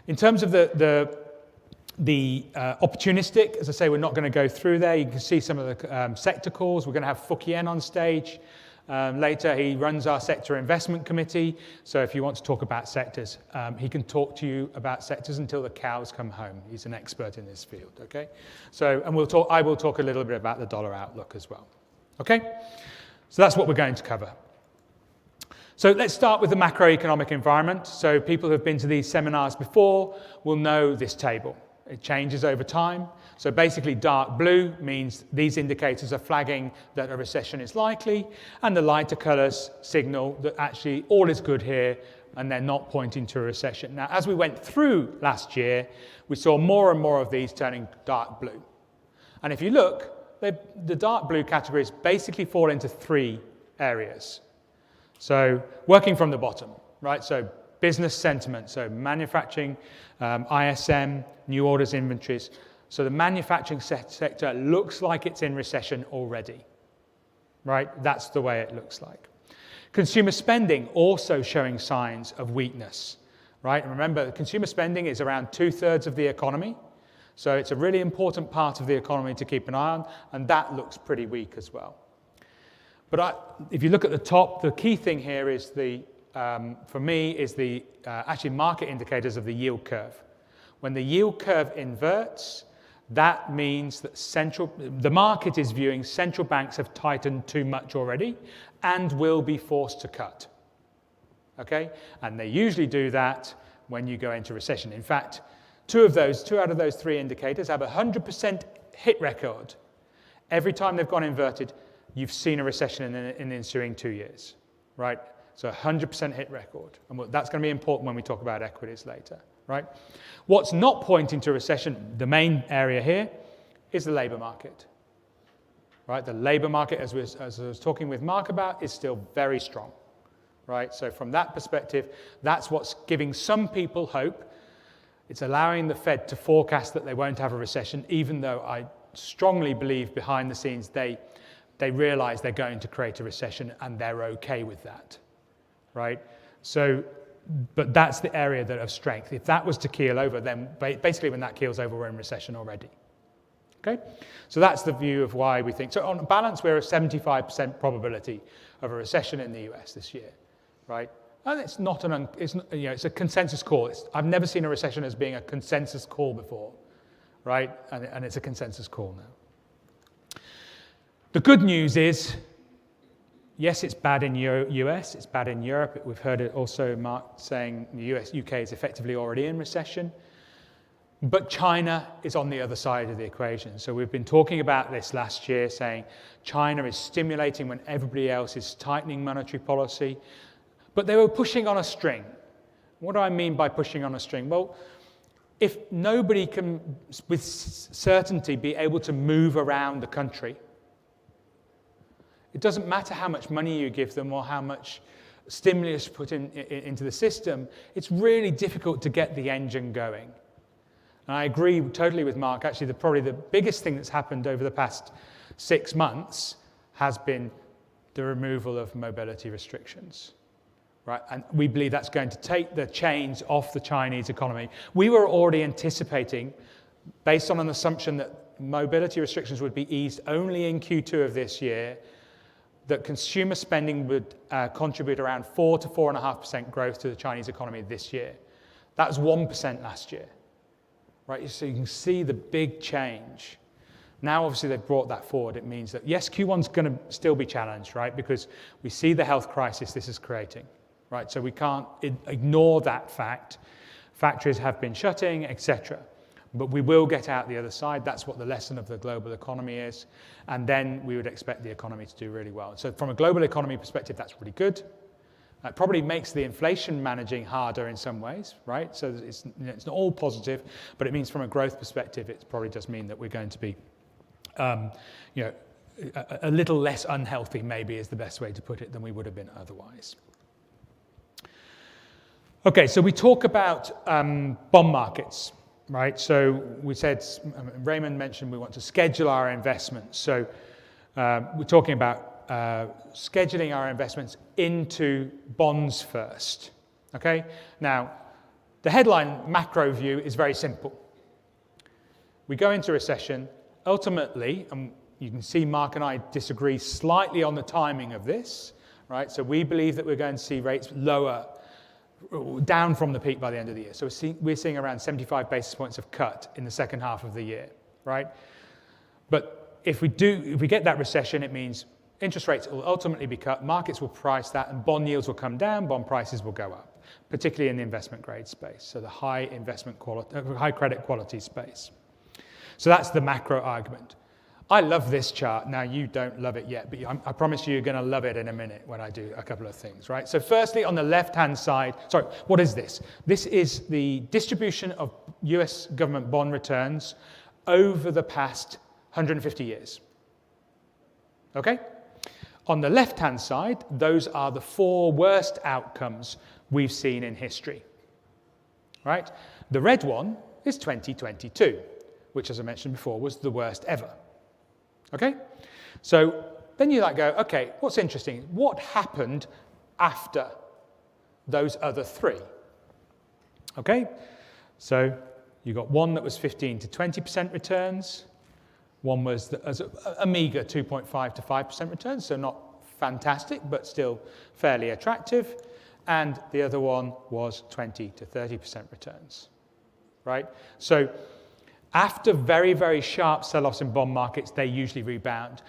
In terms of the opportunistic, as I say, we're not going to go through there. You can see some of the sector calls. We're going to have Phuc Yen on stage later. He runs our sector investment committee. So if you want to talk about sectors, he can talk to you about sectors until the cows come home. He's an expert in this field, okay? So, and I will talk a little bit about the dollar outlook as well, okay? So that's what we're going to cover. So let's start with the macroeconomic environment. So people who have been to these seminars before will know this table. It changes over time. So basically dark blue means these indicators are flagging that a recession is likely, and the lighter colors signal that actually all is good here and they're not pointing to a recession. Now, as we went through last year, we saw more and more of these turning dark blue. And if you look, the dark blue categories basically fall into 3 areas. So working from the bottom, right? So business sentiment, so manufacturing, ISM, new orders, inventories. So the manufacturing sector looks like it's in recession already, right? That's the way it looks like. Consumer spending also showing signs of weakness, right? And remember, consumer spending is around 2/3 of the economy. So it's a really important part of the economy to keep an eye on, and that looks pretty weak as well. But if you look at the top, the key thing here is for me, is the actually market indicators of the yield curve. When the yield curve inverts, that means that the market is viewing central banks have tightened too much already and will be forced to cut. Okay? And they usually do that when you go into recession. In fact, two out of those three indicators have a 100% hit record. Every time they've gone inverted, you've seen a recession in the ensuing 2 years, right? So 100% hit record. And that's going to be important when we talk about equities later, right? What's not pointing to recession, the main area here, is the labor market, right? The labor market, as I was talking with Mark about, is still very strong, right? So from that perspective, that's what's giving some people hope. It's allowing the Fed to forecast that they won't have a recession, even though I strongly believe behind the scenes they realize they're going to create a recession and they're okay with that, right? So, but that's the area that of strength. If that was to keel over, then basically when that keels over, we're in recession already. Okay? So that's the view of why we think. So on balance, we're a 75% probability of a recession in the US this year, right? And it's not it's a consensus call. I've never seen a recession as being a consensus call before, right? And it's a consensus call now. The good news is, yes, it's bad in US, it's bad in Europe. We've heard it also, Mark saying the UK is effectively already in recession. But China is on the other side of the equation. So we've been talking about this last year, saying China is stimulating when everybody else is tightening monetary policy. But they were pushing on a string. What do I mean by pushing on a string? Well, if nobody can, with certainty, be able to move around the country, it doesn't matter how much money you give them or how much stimulus put into the system, it's really difficult to get the engine going. And I agree totally with Mark. Actually, probably the biggest thing that's happened over the past 6 months has been the removal of mobility restrictions. Right? And we believe that's going to take the chains off the Chinese economy. We were already anticipating, based on an assumption that mobility restrictions would be eased only in Q2 of this year, that consumer spending would contribute around 4 to 4.5% growth to the Chinese economy this year. That was 1% last year. Right? So you can see the big change. Now, obviously, they've brought that forward. It means that, yes, Q1's going to still be challenged, right? Because we see the health crisis this is creating, right? So we can't ignore that fact. Factories have been shutting, etc. But we will get out the other side. That's what the lesson of the global economy is. And then we would expect the economy to do really well. So from a global economy perspective, that's really good. It probably makes the inflation managing harder in some ways, right? So it's not all positive, but it means from a growth perspective, it probably does mean that we're going to be, a little less unhealthy, maybe is the best way to put it, than we would have been otherwise. Okay, so we talk about bond markets, right? So we said, Raymond mentioned we want to schedule our investments. So we're talking about scheduling our investments into bonds first, okay? Now, the headline macro view is very simple. We go into recession, ultimately, and you can see Mark and I disagree slightly on the timing of this, right? So we believe that we're going to see rates lower, down from the peak by the end of the year. So we're seeing around 75 basis points of cut in the second half of the year, right? But if we get that recession, it means interest rates will ultimately be cut, markets will price that, and bond yields will come down, bond prices will go up, particularly in the investment grade space, so the high credit quality space. So that's the macro argument. I love this chart. Now, you don't love it yet, but I promise you're going to love it in a minute when I do a couple of things, right? So firstly, on the left-hand side, sorry, what is this? This is the distribution of US government bond returns over the past 150 years. Okay? On the left-hand side, those are the 4 worst outcomes we've seen in history, right? The red one is 2022, which, as I mentioned before, was the worst ever. Okay? So then you go, okay, what's interesting? What happened after those other 3? Okay? So you got one that was 15 to 20% returns. One was a meager 2.5 to 5% returns, so not fantastic, but still fairly attractive. And the other one was 20 to 30% returns, right? So after very, very sharp sell-offs in bond markets, they usually rebound.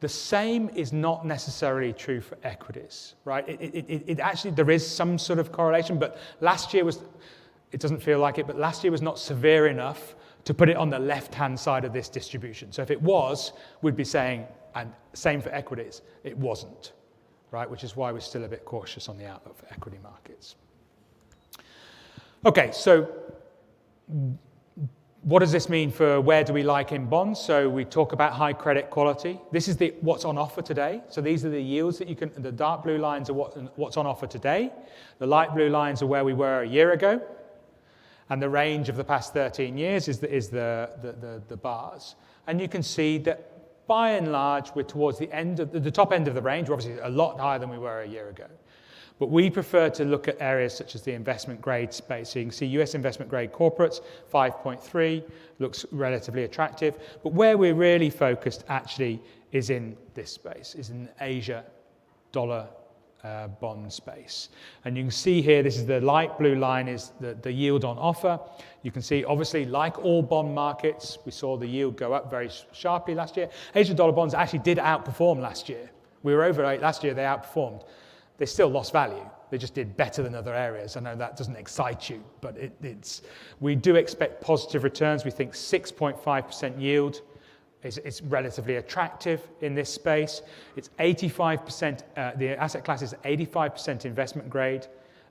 The same is not necessarily true for equities, right? It actually, there is some sort of correlation, but last year was It doesn't feel like it, but last year was not severe enough to put it on the left-hand side of this distribution. So if it was, we'd be saying, and same for equities, it wasn't, right? Which is why we're still a bit cautious on the outlook for equity markets. Okay, so what does this mean for where do we like in bonds? So we talk about high credit quality. This is what's on offer today. So these are the yields that you can, the dark blue lines are what's on offer today. The light blue lines are where we were a year ago. And the range of the past 13 years is the bars. And you can see that by and large, we're towards the end of the top end of the range. We're obviously a lot higher than we were a year ago. But we prefer to look at areas such as the investment grade space. So you can see US investment grade corporates, 5.3, looks relatively attractive. But where we're really focused actually is in this space, is in Asia dollar bond space. And you can see here, this is the light blue line is the yield on offer. You can see, obviously, like all bond markets, we saw the yield go up very sharply last year. Asia dollar bonds actually did outperform last year. We were over 8 last year, they outperformed. They still lost value. They just did better than other areas. I know that doesn't excite you, but we do expect positive returns. We think 6.5% yield is relatively attractive in this space. It's 85%, the asset class is 85% investment grade,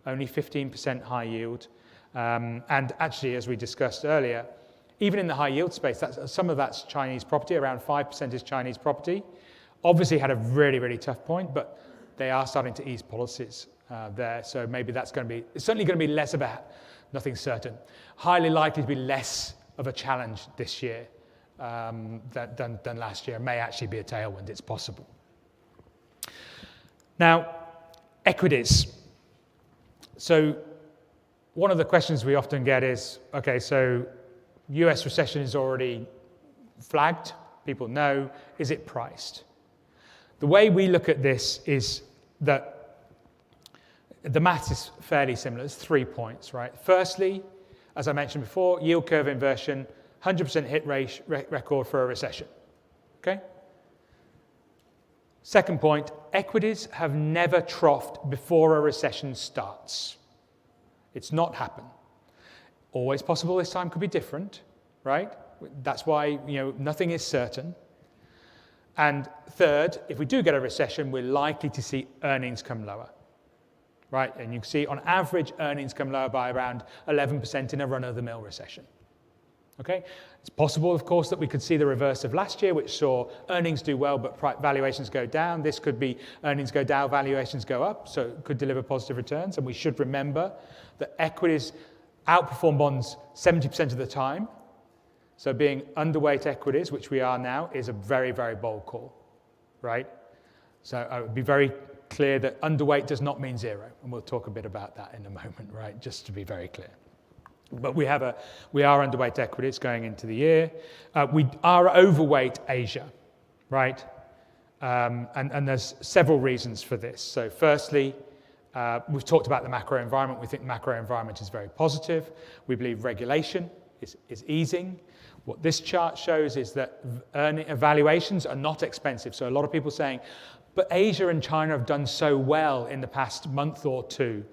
only 15% high yield. And actually, as we discussed earlier, even in the high yield space, some of that's Chinese property, around 5% is Chinese property. Obviously had a really, really tough point, but they are starting to ease policies there. So maybe that's going to be, it's certainly going to be less of a, nothing certain, highly likely to be less of a challenge this year than last year. It may actually be a tailwind, it's possible. Now, equities. So one of the questions we often get is, okay, so US recession is already flagged, people know, is it priced? The way we look at this is that the maths is fairly similar. It's 3 points, right? Firstly, as I mentioned before, yield curve inversion, 100% hit record for a recession, okay? Second point, equities have never troughed before a recession starts. It's not happened. Always possible, this time could be different, right? That's why, nothing is certain. And third, if we do get a recession, we're likely to see earnings come lower, right? And you can see on average, earnings come lower by around 11% in a run-of-the-mill recession, okay? It's possible, of course, that we could see the reverse of last year, which saw earnings do well, but valuations go down. This could be earnings go down, valuations go up, so it could deliver positive returns. And we should remember that equities outperform bonds 70% of the time. So being underweight equities, which we are now, is a very, very bold call, right? So I would be very clear that underweight does not mean zero, and we'll talk a bit about that in a moment, right? Just to be very clear. But we are underweight equities going into the year. We are overweight Asia, right? And there's several reasons for this. So firstly, we've talked about the macro environment. We think the macro environment is very positive. We believe regulation is easing. What this chart shows is that valuations are not expensive. So a lot of people saying, but Asia and China have done so well in the past month or two,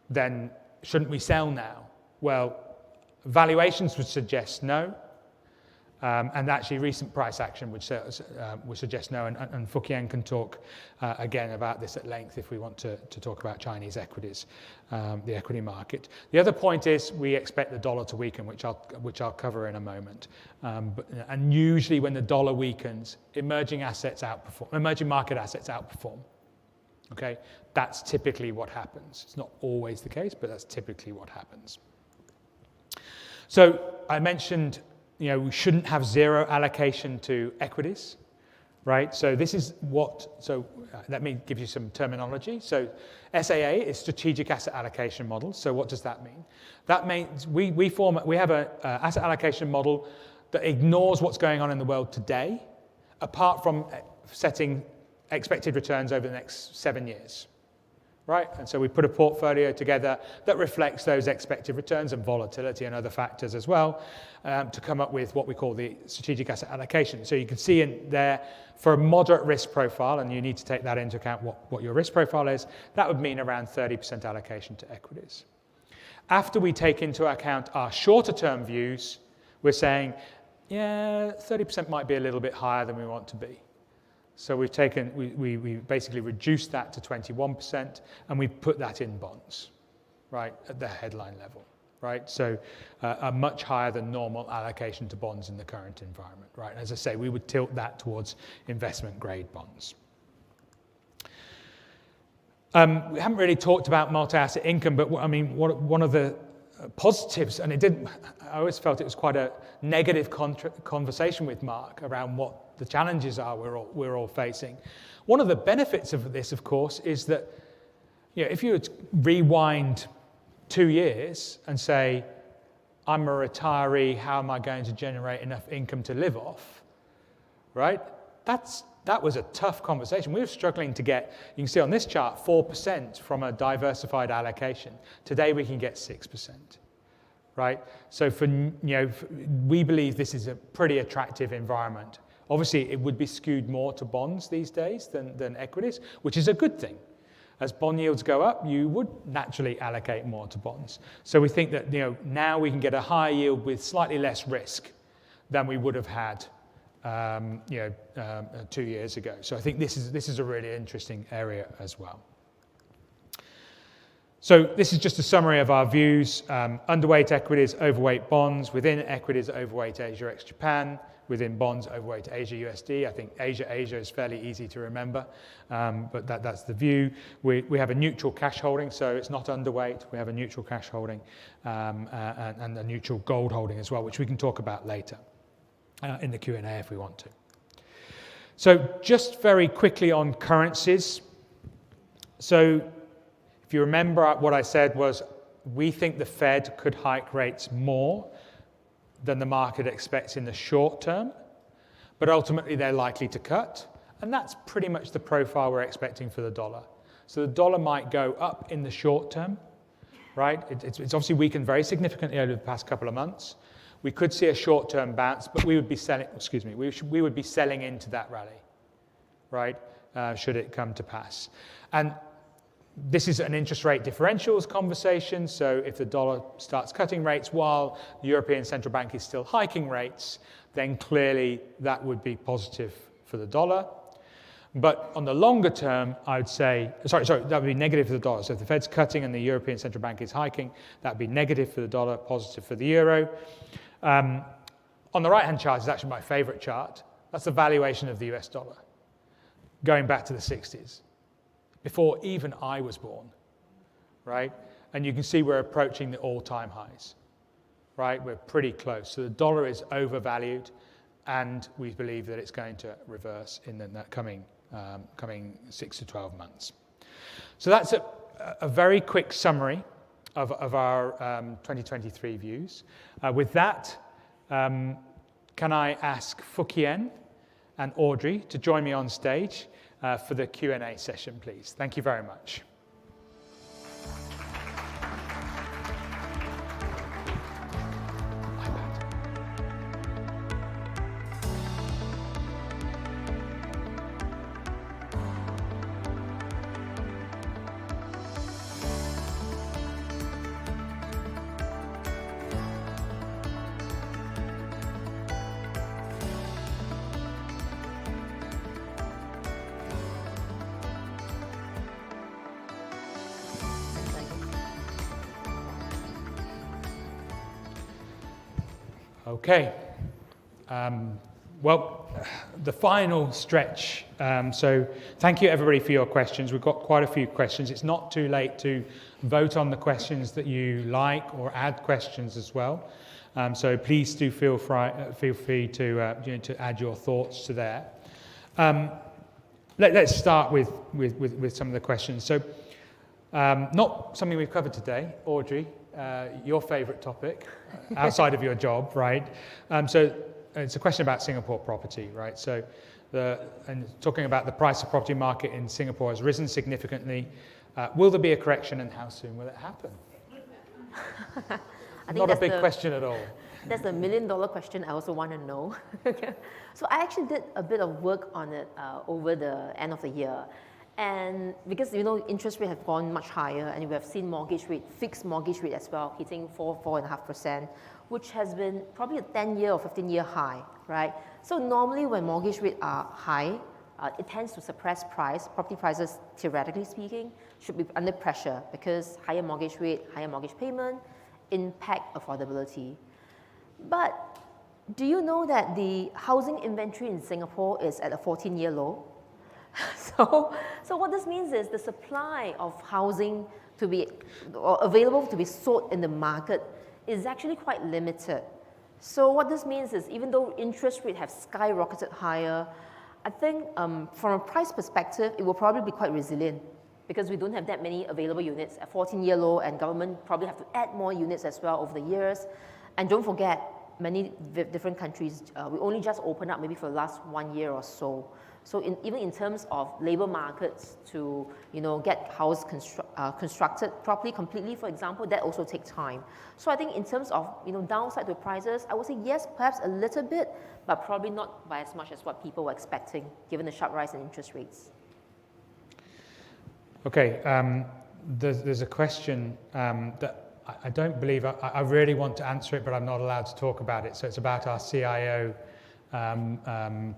then shouldn't we sell now? Well, valuations would suggest no. And actually recent price action would suggest no, and Fuqian can talk again about this at length if we want to talk about Chinese equities, the equity market. The other point is we expect the dollar to weaken, which I'll cover in a moment. And usually when the dollar weakens, emerging market assets outperform. Okay, that's typically what happens. It's not always the case, but that's typically what happens. So I mentioned, we shouldn't have zero allocation to equities, right? So this is let me give you some terminology. So SAA is strategic asset allocation model. So what does that mean? That means we have an asset allocation model that ignores what's going on in the world today, apart from setting expected returns over the next 7 years, right? And so we put a portfolio together that reflects those expected returns and volatility and other factors as well to come up with what we call the strategic asset allocation. So you can see in there for a moderate risk profile, and you need to take that into account what your risk profile is, that would mean around 30% allocation to equities. After we take into account our shorter term views, we're saying, yeah, 30% might be a little bit higher than we want to be. So we've taken, we basically reduced that to 21%, and we put that in bonds, right, at the headline level, right? So a much higher than normal allocation to bonds in the current environment, right? As I say, we would tilt that towards investment grade bonds. We haven't really talked about multi-asset income, but I mean, one of the positives, and I always felt it was quite a negative conversation with Mark around what the challenges are we're all facing. One of the benefits of this, of course, is that if you would rewind 2 years and say, I'm a retiree, how am I going to generate enough income to live off, right? That was a tough conversation. We were struggling to get, you can see on this chart, 4% from a diversified allocation. Today we can get 6%, right? So we believe this is a pretty attractive environment. Obviously, it would be skewed more to bonds these days than equities, which is a good thing. As bond yields go up, you would naturally allocate more to bonds. So we think that now we can get a higher yield with slightly less risk than we would have had 2 years ago. So I think this is a really interesting area as well. So this is just a summary of our views. Underweight equities, overweight bonds. Within equities, overweight Asia ex-Japan. Within bonds, overweight Asia USD. I think Asia is fairly easy to remember, but that's the view. We have a neutral cash holding, so it's not underweight. We have a neutral cash holding and a neutral gold holding as well, which we can talk about later in the Q&A if we want to. So just very quickly on currencies. So if you remember, what I said was we think the Fed could hike rates more than the market expects in the short term, but ultimately they're likely to cut, and that's pretty much the profile we're expecting for the dollar. So the dollar might go up in the short term, right? It's obviously weakened very significantly over the past couple of months. We could see a short-term bounce, but we would be selling. We would be selling into that rally, right? Should it come to pass, and this is an interest rate differentials conversation. So if the dollar starts cutting rates while the European Central Bank is still hiking rates, then clearly that would be positive for the dollar. But on the longer term, I would say, sorry, that would be negative for the dollar. So if the Fed's cutting and the European Central Bank is hiking, that would be negative for the dollar, positive for the euro. On the right-hand chart is actually my favorite chart. That's the valuation of the US dollar, going back to the 60s. Before even I was born, right? And you can see we're approaching the all-time highs, right? We're pretty close. So the dollar is overvalued, and we believe that it's going to reverse in the coming 6 to 12 months. So that's a very quick summary of our 2023 views. With that, can I ask Fuk-Yen and Audrey to join me on stage for the Q&A session, please. Thank you very much. Okay. Well, the final stretch. So thank you, everybody, for your questions. We've got quite a few questions. It's not too late to vote on the questions that you like or add questions as well. So please do feel free to add your thoughts to there. Let's start with some of the questions. So not something we've covered today, Audrey. Your favorite topic outside of your job, right? So it's a question about Singapore property, right? So and talking about the price of property market in Singapore has risen significantly. Will there be a correction, and how soon will it happen? Not a big question at all. That's the $1 million question I also want to know. So I actually did a bit of work on it over the end of the year. And because interest rates have gone much higher, and we have seen fixed mortgage rate as well, hitting 4.5%, which has been probably a 10-year or 15-year high, right? So normally when mortgage rates are high, it tends to suppress price. Property prices, theoretically speaking, should be under pressure because higher mortgage rate, higher mortgage payment impact affordability. But do you know that the housing inventory in Singapore is at a 14-year low? So what this means is the supply of housing to be available to be sold in the market is actually quite limited. So what this means is even though interest rates have skyrocketed higher, I think from a price perspective, it will probably be quite resilient because we don't have that many available units at 14-year low, and government probably have to add more units as well over the years. And don't forget, many different countries, we only just opened up maybe for the last 1 year or so. So even in terms of labor markets to get houses constructed properly, completely, for example, that also takes time. So I think in terms of downside to prices, I would say yes, perhaps a little bit, but probably not by as much as what people were expecting, given the sharp rise in interest rates. Okay, there's a question that I don't believe I really want to answer it, but I'm not allowed to talk about it. So it's about our CIO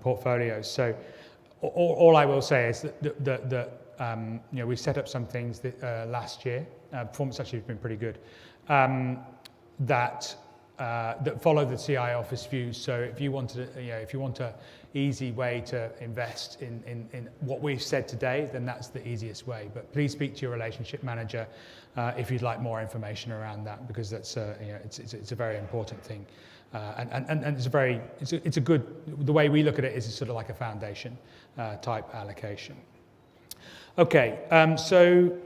portfolios. So all I will say is that we set up some things that, last year. Performance actually has been pretty good. That follow the CIO office views. So if you want a easy way to invest in what we've said today, then that's the easiest way. But please speak to your relationship manager if you'd like more information around that, because that's it's a very important thing. And it's a good, the way we look at it is sort of like a foundation type allocation. Okay, so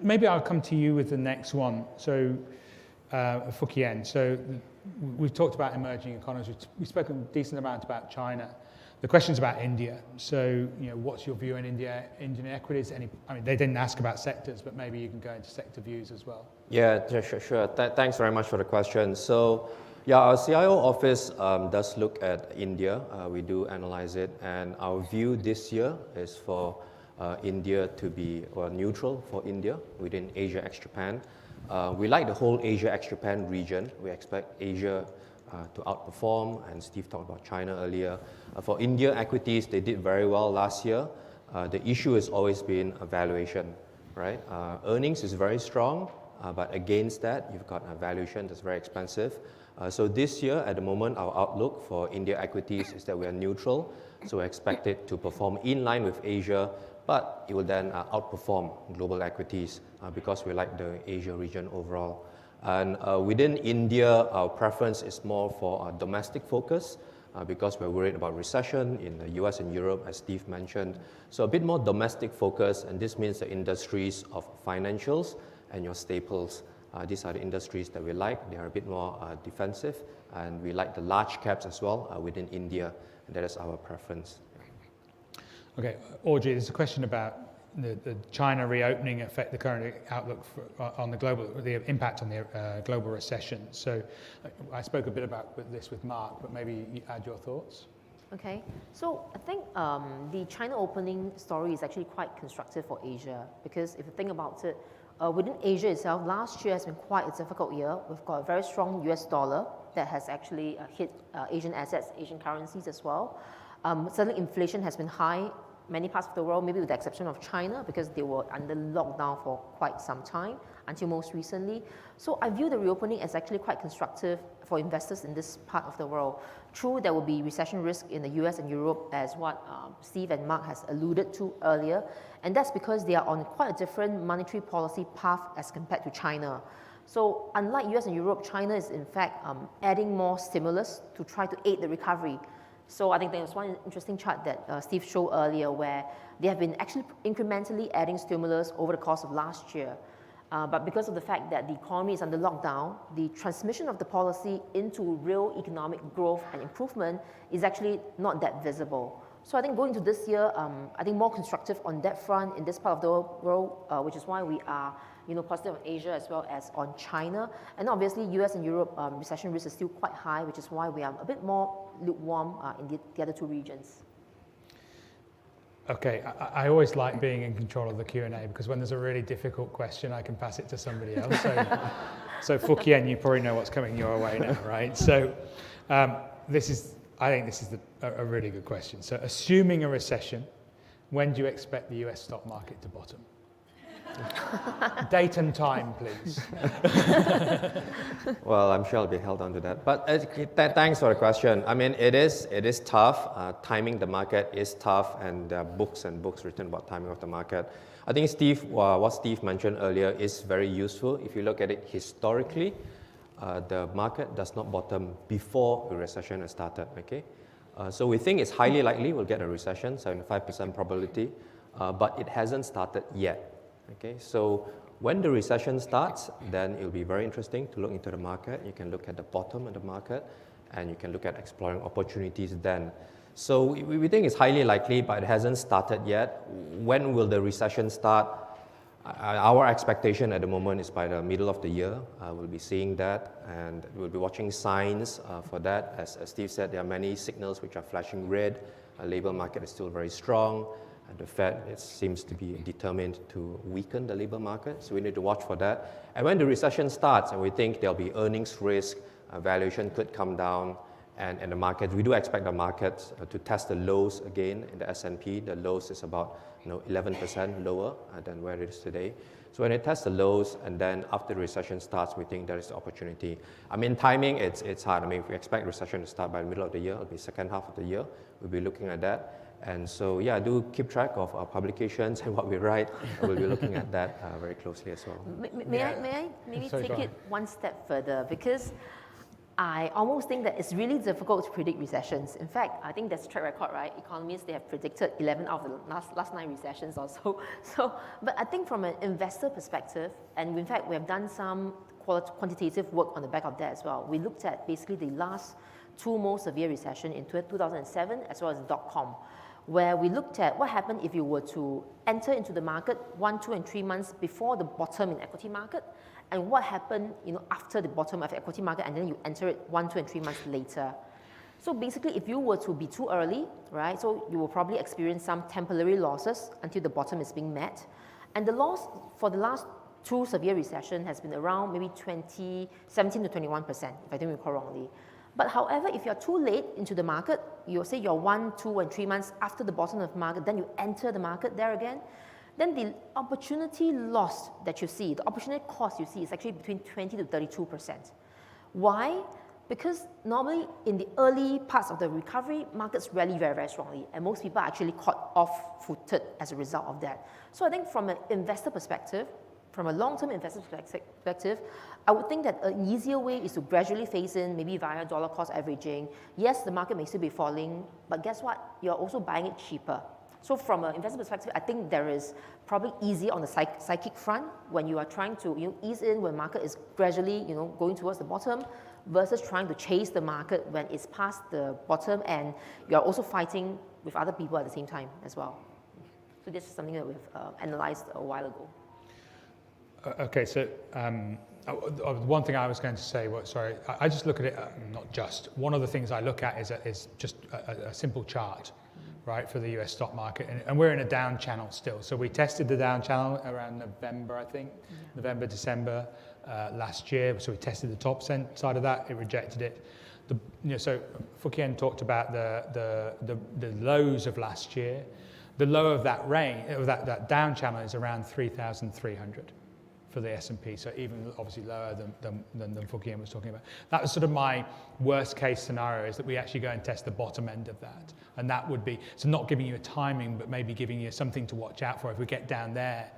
maybe I'll come to you with the next one. So Fook Yen. So we've talked about emerging economies. We've spoken a decent amount about China. The question's about India. So, what's your view on Indian equities? They didn't ask about sectors, but maybe you can go into sector views as well. Yeah, sure. Thanks very much for the question. So, yeah, our CIO office does look at India. We do analyze it, and our view this year is for India to be neutral for India within Asia ex-Japan. We like the whole Asia ex-Japan region. We expect Asia to outperform, and Steve talked about China earlier. For India equities, they did very well last year. The issue has always been valuation, right? Earnings is very strong, but against that, you've got a valuation that's very expensive. So this year, at the moment, our outlook for India equities is that we are neutral. So we expect it to perform in line with Asia, but it will then outperform global equities because we like the Asia region overall. And within India, our preference is more for a domestic focus because we're worried about recession in the US and Europe, as Steve mentioned. So a bit more domestic focus, and this means the industries of financials and your staples. These are the industries that we like. They are a bit more defensive, and we like the large caps as well within India, and that is our preference. Okay, Audrey, there's a question about the China reopening affect the current outlook on the impact on the global recession. So I spoke a bit about this with Mark, but maybe you add your thoughts. Okay, so I think the China opening story is actually quite constructive for Asia, because if you think about it, within Asia itself, last year has been quite a difficult year. We've got a very strong US dollar that has actually hit Asian assets, Asian currencies as well. Certainly inflation has been high many parts of the world, maybe with the exception of China, because they were under lockdown for quite some time, until most recently. So I view the reopening as actually quite constructive for investors in this part of the world. True, there will be recession risk in the US and Europe, as what Steve and Mark has alluded to earlier, and that's because they are on quite a different monetary policy path as compared to China. So unlike US and Europe, China is in fact adding more stimulus to try to aid the recovery. So I think there was one interesting chart that Steve showed earlier, where they have been actually incrementally adding stimulus over the course of last year. But because of the fact that the economy is under lockdown, the transmission of the policy into real economic growth and improvement is actually not that visible. So I think going into this year, I think more constructive on that front in this part of the world, which is why we are positive on Asia as well as on China. And obviously, US and Europe recession risk is still quite high, which is why we are a bit more lukewarm in the other two regions. Okay, I always like being in control of the Q&A because when there's a really difficult question, I can pass it to somebody else. So Fook Yen, you probably know what's coming your way now, right? So I think this is a really good question. So assuming a recession, when do you expect the US stock market to bottom? Date and time, please. Well, I'm sure I'll be held on to that. But thanks for the question. I mean, it is tough. Timing the market is tough, and there are books and books written about timing of the market. I think what Steve mentioned earlier is very useful. If you look at it historically, the market does not bottom before a recession has started. Okay, so we think it's highly likely we'll get a recession, 75% probability, but it hasn't started yet. Okay, so when the recession starts, then it'll be very interesting to look into the market. You can look at the bottom of the market, and you can look at exploring opportunities then. So we think it's highly likely, but it hasn't started yet. When will the recession start? Our expectation at the moment is by the middle of the year. We'll be seeing that, and we'll be watching signs for that. As Steve said, there are many signals which are flashing red. Our labor market is still very strong. And the Fed seems to be determined to weaken the labor market, so we need to watch for that. And when the recession starts, and we think there'll be earnings risk, valuation could come down, and the market, we do expect the market to test the lows again in the S&P. The lows is about 11% lower than where it is today. So when it tests the lows, and then after the recession starts, we think there is the opportunity. I mean, timing, it's hard. I mean, if we expect recession to start by the middle of the year, it'll be second half of the year. We'll be looking at that. And so, yeah, do keep track of our publications and what we write. We'll be looking at that very closely as well. May I maybe take it one step further? Because I almost think that it's really difficult to predict recessions. In fact, I think that's a track record, right? Economists, they have predicted 11 out of the last 9 recessions or so. But I think from an investor perspective, and in fact, we have done some quantitative work on the back of that as well. We looked at basically the last 2 most severe recessions in 2007 as well as .com, where we looked at what happened if you were to enter into the market 1, 2, and 3 months before the bottom in equity market, and what happened after the bottom of the equity market, and then you enter it 1, 2, and 3 months later. So basically, if you were to be too early, right, so you will probably experience some temporary losses until the bottom is being met. And the loss for the last 2 severe recessions has been around maybe 17 to 21%, if I don't recall wrongly. But however, if you're too late into the market, you'll say you're 1, 2, and 3 months after the bottom of the market, then you enter the market there again, then the opportunity loss that you see, the opportunity cost you see is actually between 20 to 32%. Why? Because normally in the early parts of the recovery, markets rally very, very strongly, and most people are actually caught off-footed as a result of that. So I think from an investor perspective, from a long-term investor perspective, I would think that an easier way is to gradually phase in, maybe via dollar cost averaging. Yes, the market may still be falling, but guess what? You're also buying it cheaper. So from an investor perspective, I think there is probably easier on the psychic front when you are trying to ease in when market is gradually going towards the bottom, versus trying to chase the market when it's past the bottom and you're also fighting with other people at the same time as well. So this is something that we've analyzed a while ago. Okay, so one thing I was going to say, I just look at it, not just. One of the things I look at is just a simple chart, right, for the US stock market. And we're in a down channel still. So we tested the down channel around November, I think, November, December last year. So we tested the top side of that, it rejected it. So Fook Yen talked about the lows of last year. The low of that that down channel is around 3,300. For the S&P, so even obviously lower than Fook Yen was talking about. That was sort of my worst case scenario, is that we actually go and test the bottom end of that. And that would be, so not giving you a timing, but maybe giving you something to watch out for. If we get down there,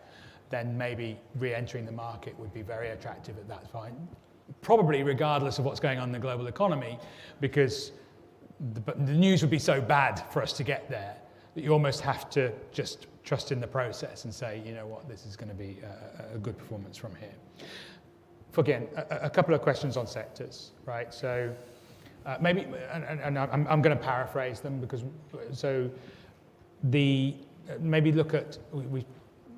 then maybe re-entering the market would be very attractive at that point. Probably regardless of what's going on in the global economy, because the news would be so bad for us to get there that you almost have to just trust in the process and say, you know what, this is going to be a good performance from here. Again, a couple of questions on sectors, right? So maybe, and I'm going to paraphrase them because, maybe look at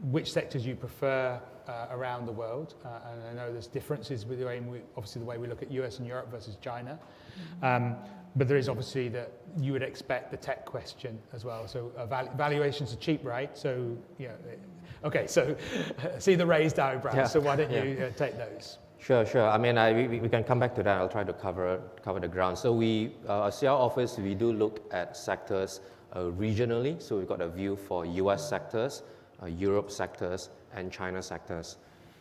which sectors you prefer around the world, and I know there's differences with the way obviously the way we look at US and Europe versus China, but there is obviously that you would expect the tech question as well. So valuations are cheap, right? So okay. So see the raised eyebrows. Yeah. So why don't you take those? Sure. I mean, we can come back to that. I'll try to cover the ground. So our CIO office, we do look at sectors regionally. So we've got a view for US sectors, Europe sectors, and China sectors.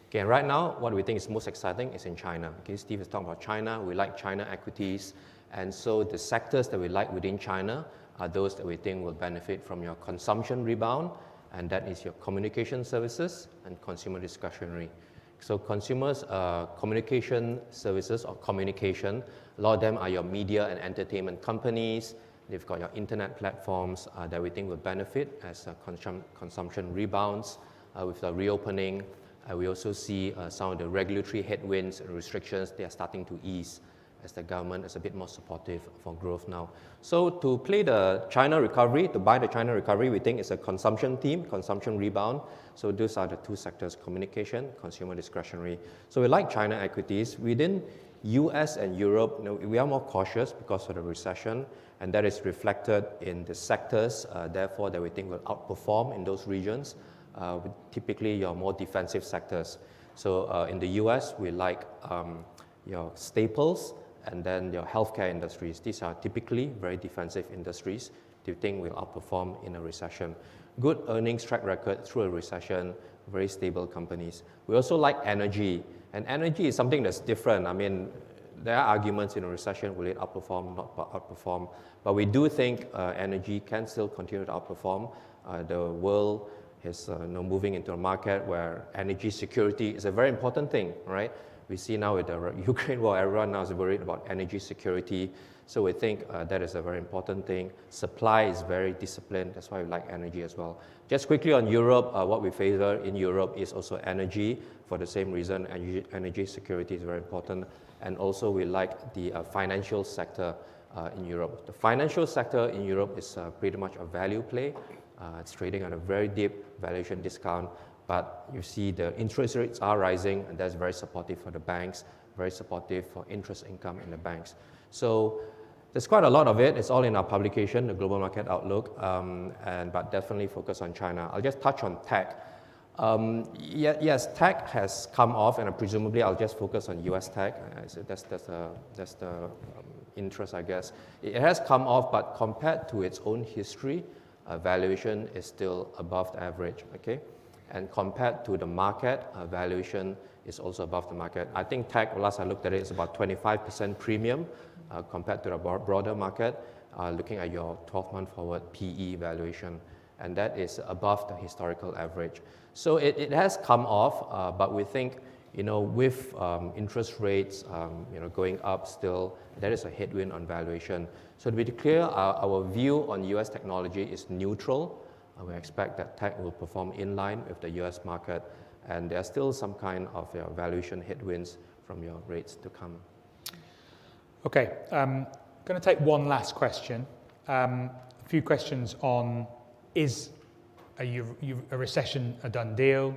Okay, and right now, what we think is most exciting is in China. Okay, Steve is talking about China. We like China equities. And so the sectors that we like within China are those that we think will benefit from your consumption rebound, and that is your communication services and consumer discretionary. So consumers, communication services or communication, a lot of them are your media and entertainment companies. They've got your internet platforms that we think will benefit as consumption rebounds with the reopening. We also see some of the regulatory headwinds and restrictions, they are starting to ease as the government is a bit more supportive for growth now. So to play the China recovery, to buy the China recovery, we think it's a consumption theme, consumption rebound. So those are the two sectors, communication, consumer discretionary. So we like China equities. Within US and Europe, we are more cautious because of the recession, and that is reflected in the sectors, therefore, that we think will outperform in those regions, typically your more defensive sectors. So in the US, we like your staples, and then your healthcare industries. These are typically very defensive industries. Do you think will outperform in a recession? Good earnings track record through a recession, very stable companies. We also like energy, and energy is something that's different. I mean, there are arguments in a recession, will it outperform, not outperform, but we do think energy can still continue to outperform. The world is moving into a market where energy security is a very important thing, right? We see now with the Ukraine war, everyone now is worried about energy security. So we think that is a very important thing. Supply is very disciplined. That's why we like energy as well. Just quickly on Europe, what we favor in Europe is also energy. For the same reason, energy security is very important. And also we like the financial sector in Europe. The financial sector in Europe is pretty much a value play. It's trading at a very deep valuation discount. But you see the interest rates are rising, and that's very supportive for the banks, very supportive for interest income in the banks. So there's quite a lot of it. It's all in our publication, the Global Market Outlook, but definitely focus on China. I'll just touch on tech. Yes, tech has come off, and presumably I'll just focus on US tech. So that's the interest, I guess. It has come off, but compared to its own history, valuation is still above the average, okay? And compared to the market, valuation is also above the market. I think tech, last I looked at it, is about 25% premium compared to the broader market, looking at your 12-month forward PE valuation, and that is above the historical average. So it has come off, but we think, with interest rates, going up still, that is a headwind on valuation. So to be clear, our view on US technology is neutral. We expect that tech will perform in line with the US market, and there are still some kind of valuation headwinds from your rates to come. Okay, I'm going to take one last question. A few questions on, is a recession a done deal?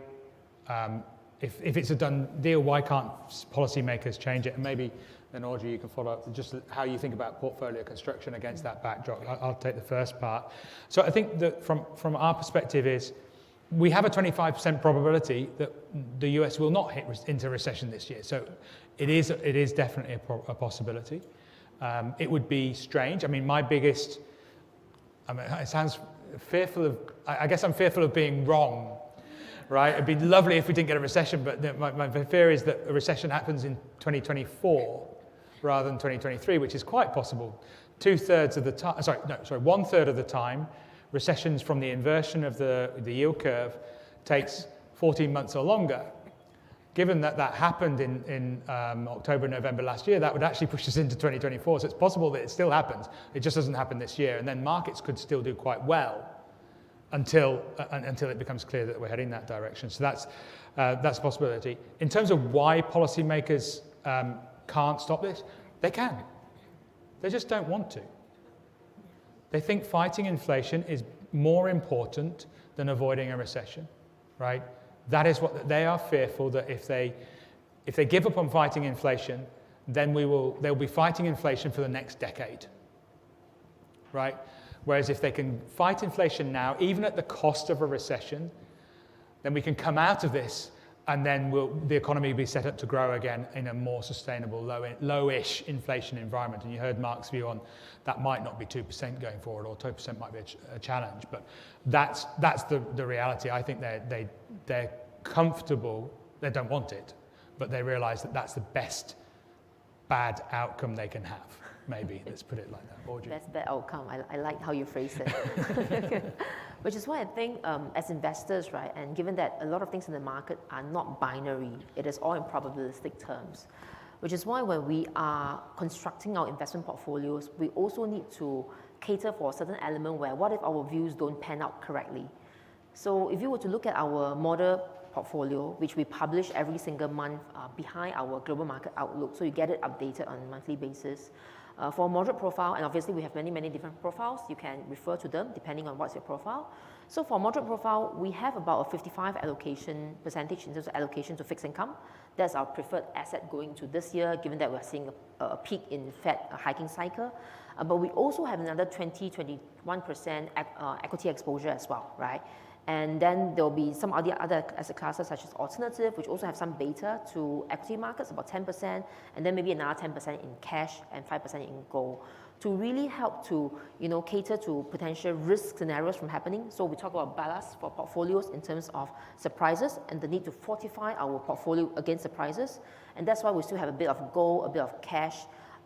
If it's a done deal, why can't policymakers change it? And maybe then Audrey, you can follow up just how you think about portfolio construction against that backdrop. I'll take the first part. So I think that from our perspective is, we have a 25% probability that the US will not hit into recession this year. So it is definitely a possibility. It would be strange. I mean, it sounds fearful of, I guess I'm fearful of being wrong, right? It'd be lovely if we didn't get a recession, but my fear is that a recession happens in 2024 rather than 2023, which is quite possible. 1/3 of the time, recessions from the inversion of the yield curve takes 14 months or longer. Given that happened in October, November last year, that would actually push us into 2024. So it's possible that it still happens. It just doesn't happen this year. And then markets could still do quite well until it becomes clear that we're heading that direction. So that's a possibility. In terms of why policymakers can't stop this, they can. They just don't want to. They think fighting inflation is more important than avoiding a recession, right? That is what they are fearful, that if they give up on fighting inflation, then they'll be fighting inflation for the next decade, right? Whereas if they can fight inflation now, even at the cost of a recession, then we can come out of this, and then the economy will be set up to grow again in a more sustainable, lowish inflation environment. And you heard Mark's view on that might not be 2% going forward, or 2% might be a challenge. But that's the reality. I think they're comfortable. They don't want it, but they realise that that's the best bad outcome they can have. Maybe, let's put it like that. Audrey? Best bad outcome. I like how you phrased it. Which is why I think as investors, right, and given that a lot of things in the market are not binary, it is all in probabilistic terms, which is why when we are constructing our investment portfolios, we also need to cater for a certain element where what if our views don't pan out correctly? So if you were to look at our model portfolio, which we publish every single month behind our global market outlook, so you get it updated on a monthly basis. For a moderate profile, and obviously we have many, many different profiles, you can refer to them depending on what's your profile. So for moderate profile, we have about a 55 allocation percentage in terms of allocation to fixed income. That's our preferred asset going to this year, given that we're seeing a peak in Fed hiking cycle. But we also have another 21% equity exposure as well, right? And then there'll be some other asset classes such as alternative, which also have some beta to equity markets, about 10%, and then maybe another 10% in cash and 5% in gold, to really help to cater to potential risk scenarios from happening. So we talk about ballast for portfolios in terms of surprises and the need to fortify our portfolio against surprises. And that's why we still have a bit of gold, a bit of cash,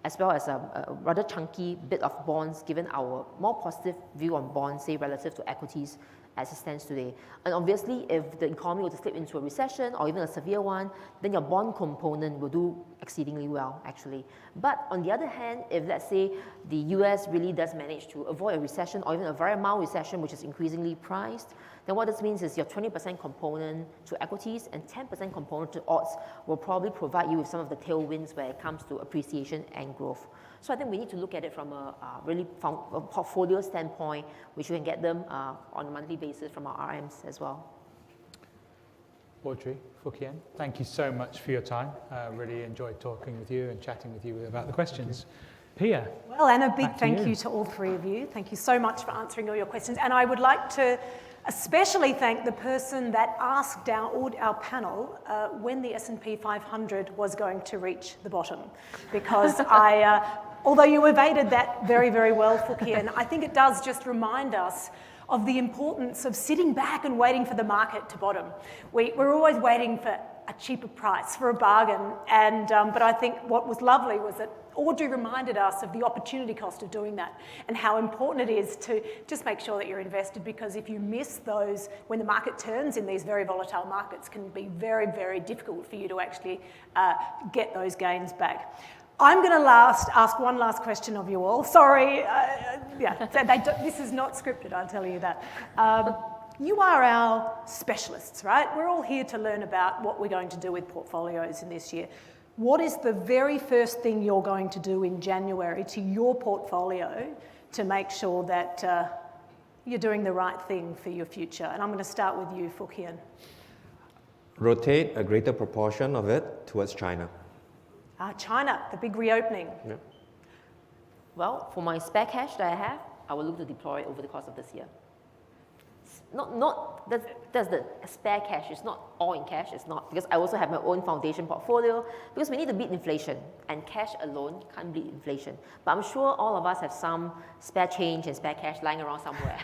as well as a rather chunky bit of bonds, given our more positive view on bonds, say relative to equities as it stands today. And obviously, if the economy were to slip into a recession or even a severe one, then your bond component will do exceedingly well, actually. But on the other hand, if let's say the US really does manage to avoid a recession or even a very mild recession, which is increasingly priced, then what this means is your 20% component to equities and 10% component to odds will probably provide you with some of the tailwinds when it comes to appreciation and growth. So I think we need to look at it from a portfolio standpoint, which we can get them on a monthly basis from our RMs as well. Audrey, Fook Hien, thank you so much for your time. Really enjoyed talking with you and chatting with you about the questions. Pia. Well, and a big back to thank you. you to all three of you. Thank you so much for answering all your questions. And I would like to especially thank the person that asked our panel when the S&P 500 was going to reach the bottom. Because although you evaded that very, very well, Fook Hien, I think it does just remind us of the importance of sitting back and waiting for the market to bottom. We're always waiting for a cheaper price, for a bargain. And but I think what was lovely was that Audrey reminded us of the opportunity cost of doing that and how important it is to just make sure that you're invested, because if you miss those when the market turns in these very volatile markets, can be very, very difficult for you to actually get those gains back. I'm going to ask one last question of you all. Sorry, this is not scripted, I'll tell you that. You are our specialists, right? We're all here to learn about what we're going to do with portfolios in this year. What is the very first thing you're going to do in January to your portfolio to make sure that you're doing the right thing for your future? And I'm going to start with you, Fook Hien. Rotate a greater proportion of it towards China. China, the big reopening. Yeah. Well, for my spare cash that I have, I will look to deploy it over the course of this year. That's the spare cash. It's not all in cash. It's not, because I also have my own foundation portfolio, because we need to beat inflation, and cash alone can't beat inflation. But I'm sure all of us have some spare change and spare cash lying around somewhere.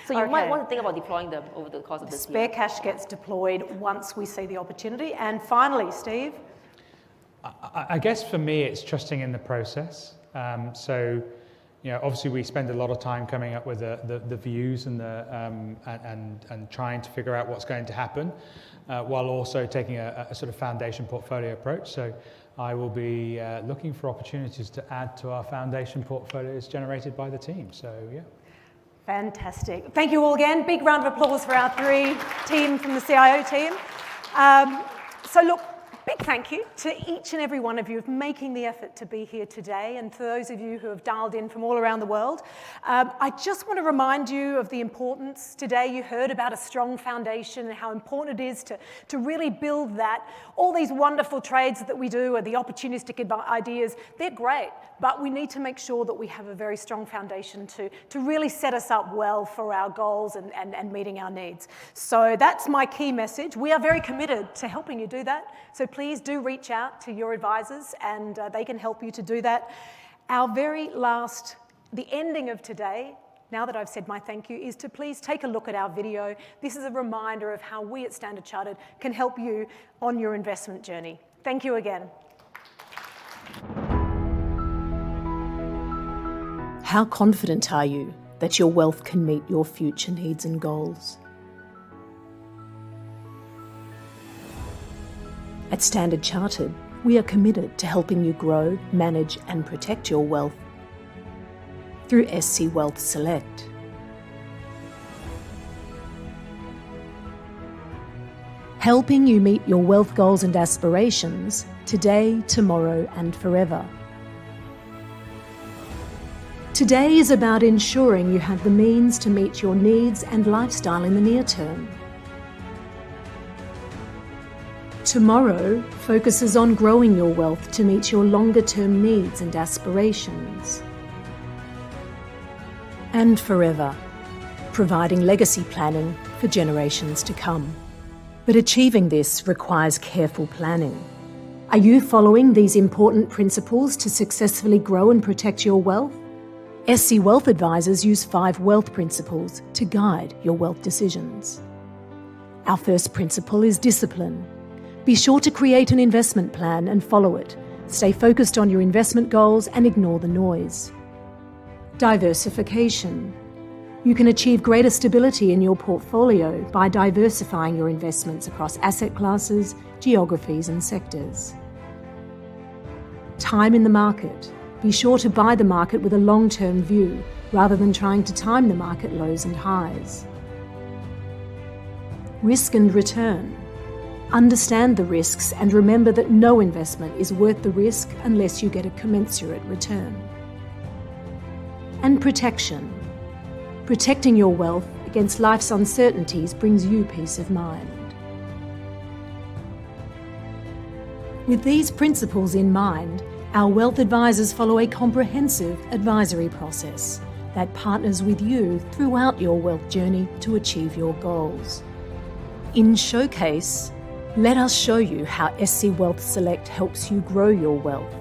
So you might want to think about deploying them over the course of this year. Spare cash gets deployed once we see the opportunity. And finally, Steve. I guess for me, it's trusting in the process. So, obviously we spend a lot of time coming up with the views and and trying to figure out what's going to happen, while also taking a sort of foundation portfolio approach. So I will be looking for opportunities to add to our foundation portfolios generated by the team. So yeah. Fantastic. Thank you all again. Big round of applause for our team from the CIO team. So look, Big thank you to each and every one of you for making the effort to be here today, and for those of you who have dialed in from all around the world. I just want to remind you of the importance. Today you heard about a strong foundation and how important it is to really build that. All these wonderful trades that we do and the opportunistic ideas, they're great, but we need to make sure that we have a very strong foundation to really set us up well for our goals and meeting our needs. So that's my key message. We are very committed to helping you do that. So please do reach out to your advisors and they can help you to do that. Our very last, the ending of today, now that I've said my thank you, is to please take a look at our video. This is a reminder of how we at Standard Chartered can help you on your investment journey. Thank you again. How confident are you that your wealth can meet your future needs and goals? At Standard Chartered, we are committed to helping you grow, manage and protect your wealth through SC Wealth Select. Helping you meet your wealth goals and aspirations today, tomorrow and forever. Today is about ensuring you have the means to meet your needs and lifestyle in the near term. Tomorrow focuses on growing your wealth to meet your longer-term needs and aspirations. And forever, providing legacy planning for generations to come. But achieving this requires careful planning. Are you following these important principles to successfully grow and protect your wealth? SC Wealth Advisors use 5 wealth principles to guide your wealth decisions. Our first principle is discipline. Be sure to create an investment plan and follow it. Stay focused on your investment goals and ignore the noise. Diversification. You can achieve greater stability in your portfolio by diversifying your investments across asset classes, geographies and sectors. Time in the market. Be sure to buy the market with a long-term view rather than trying to time the market lows and highs. Risk and return. Understand the risks and remember that no investment is worth the risk unless you get a commensurate return. And protection. Protecting your wealth against life's uncertainties brings you peace of mind. With these principles in mind, our wealth advisors follow a comprehensive advisory process that partners with you throughout your wealth journey to achieve your goals. In Showcase, let us show you how SC Wealth Select helps you grow your wealth.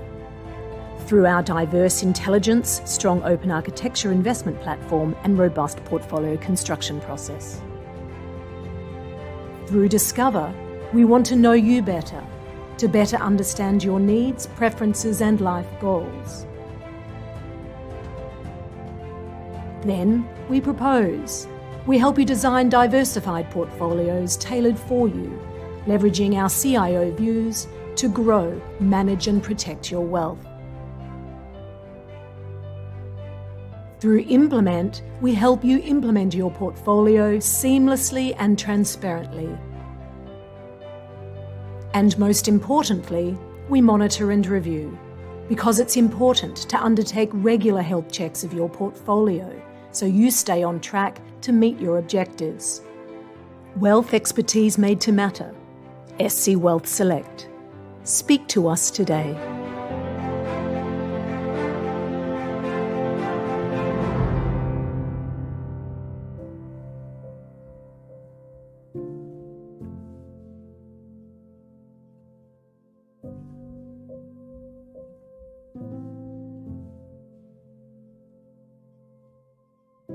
Through our diverse intelligence, strong open architecture investment platform and robust portfolio construction process. Through Discover, we want to know you better, to better understand your needs, preferences and life goals. Then we Propose. We help you design diversified portfolios tailored for you, leveraging our CIO views to grow, manage and protect your wealth. Through Implement, we help you implement your portfolio seamlessly and transparently. And most importantly, we monitor and review, because it's important to undertake regular health checks of your portfolio so you stay on track to meet your objectives. Wealth expertise made to matter. SC Wealth Select. Speak to us today.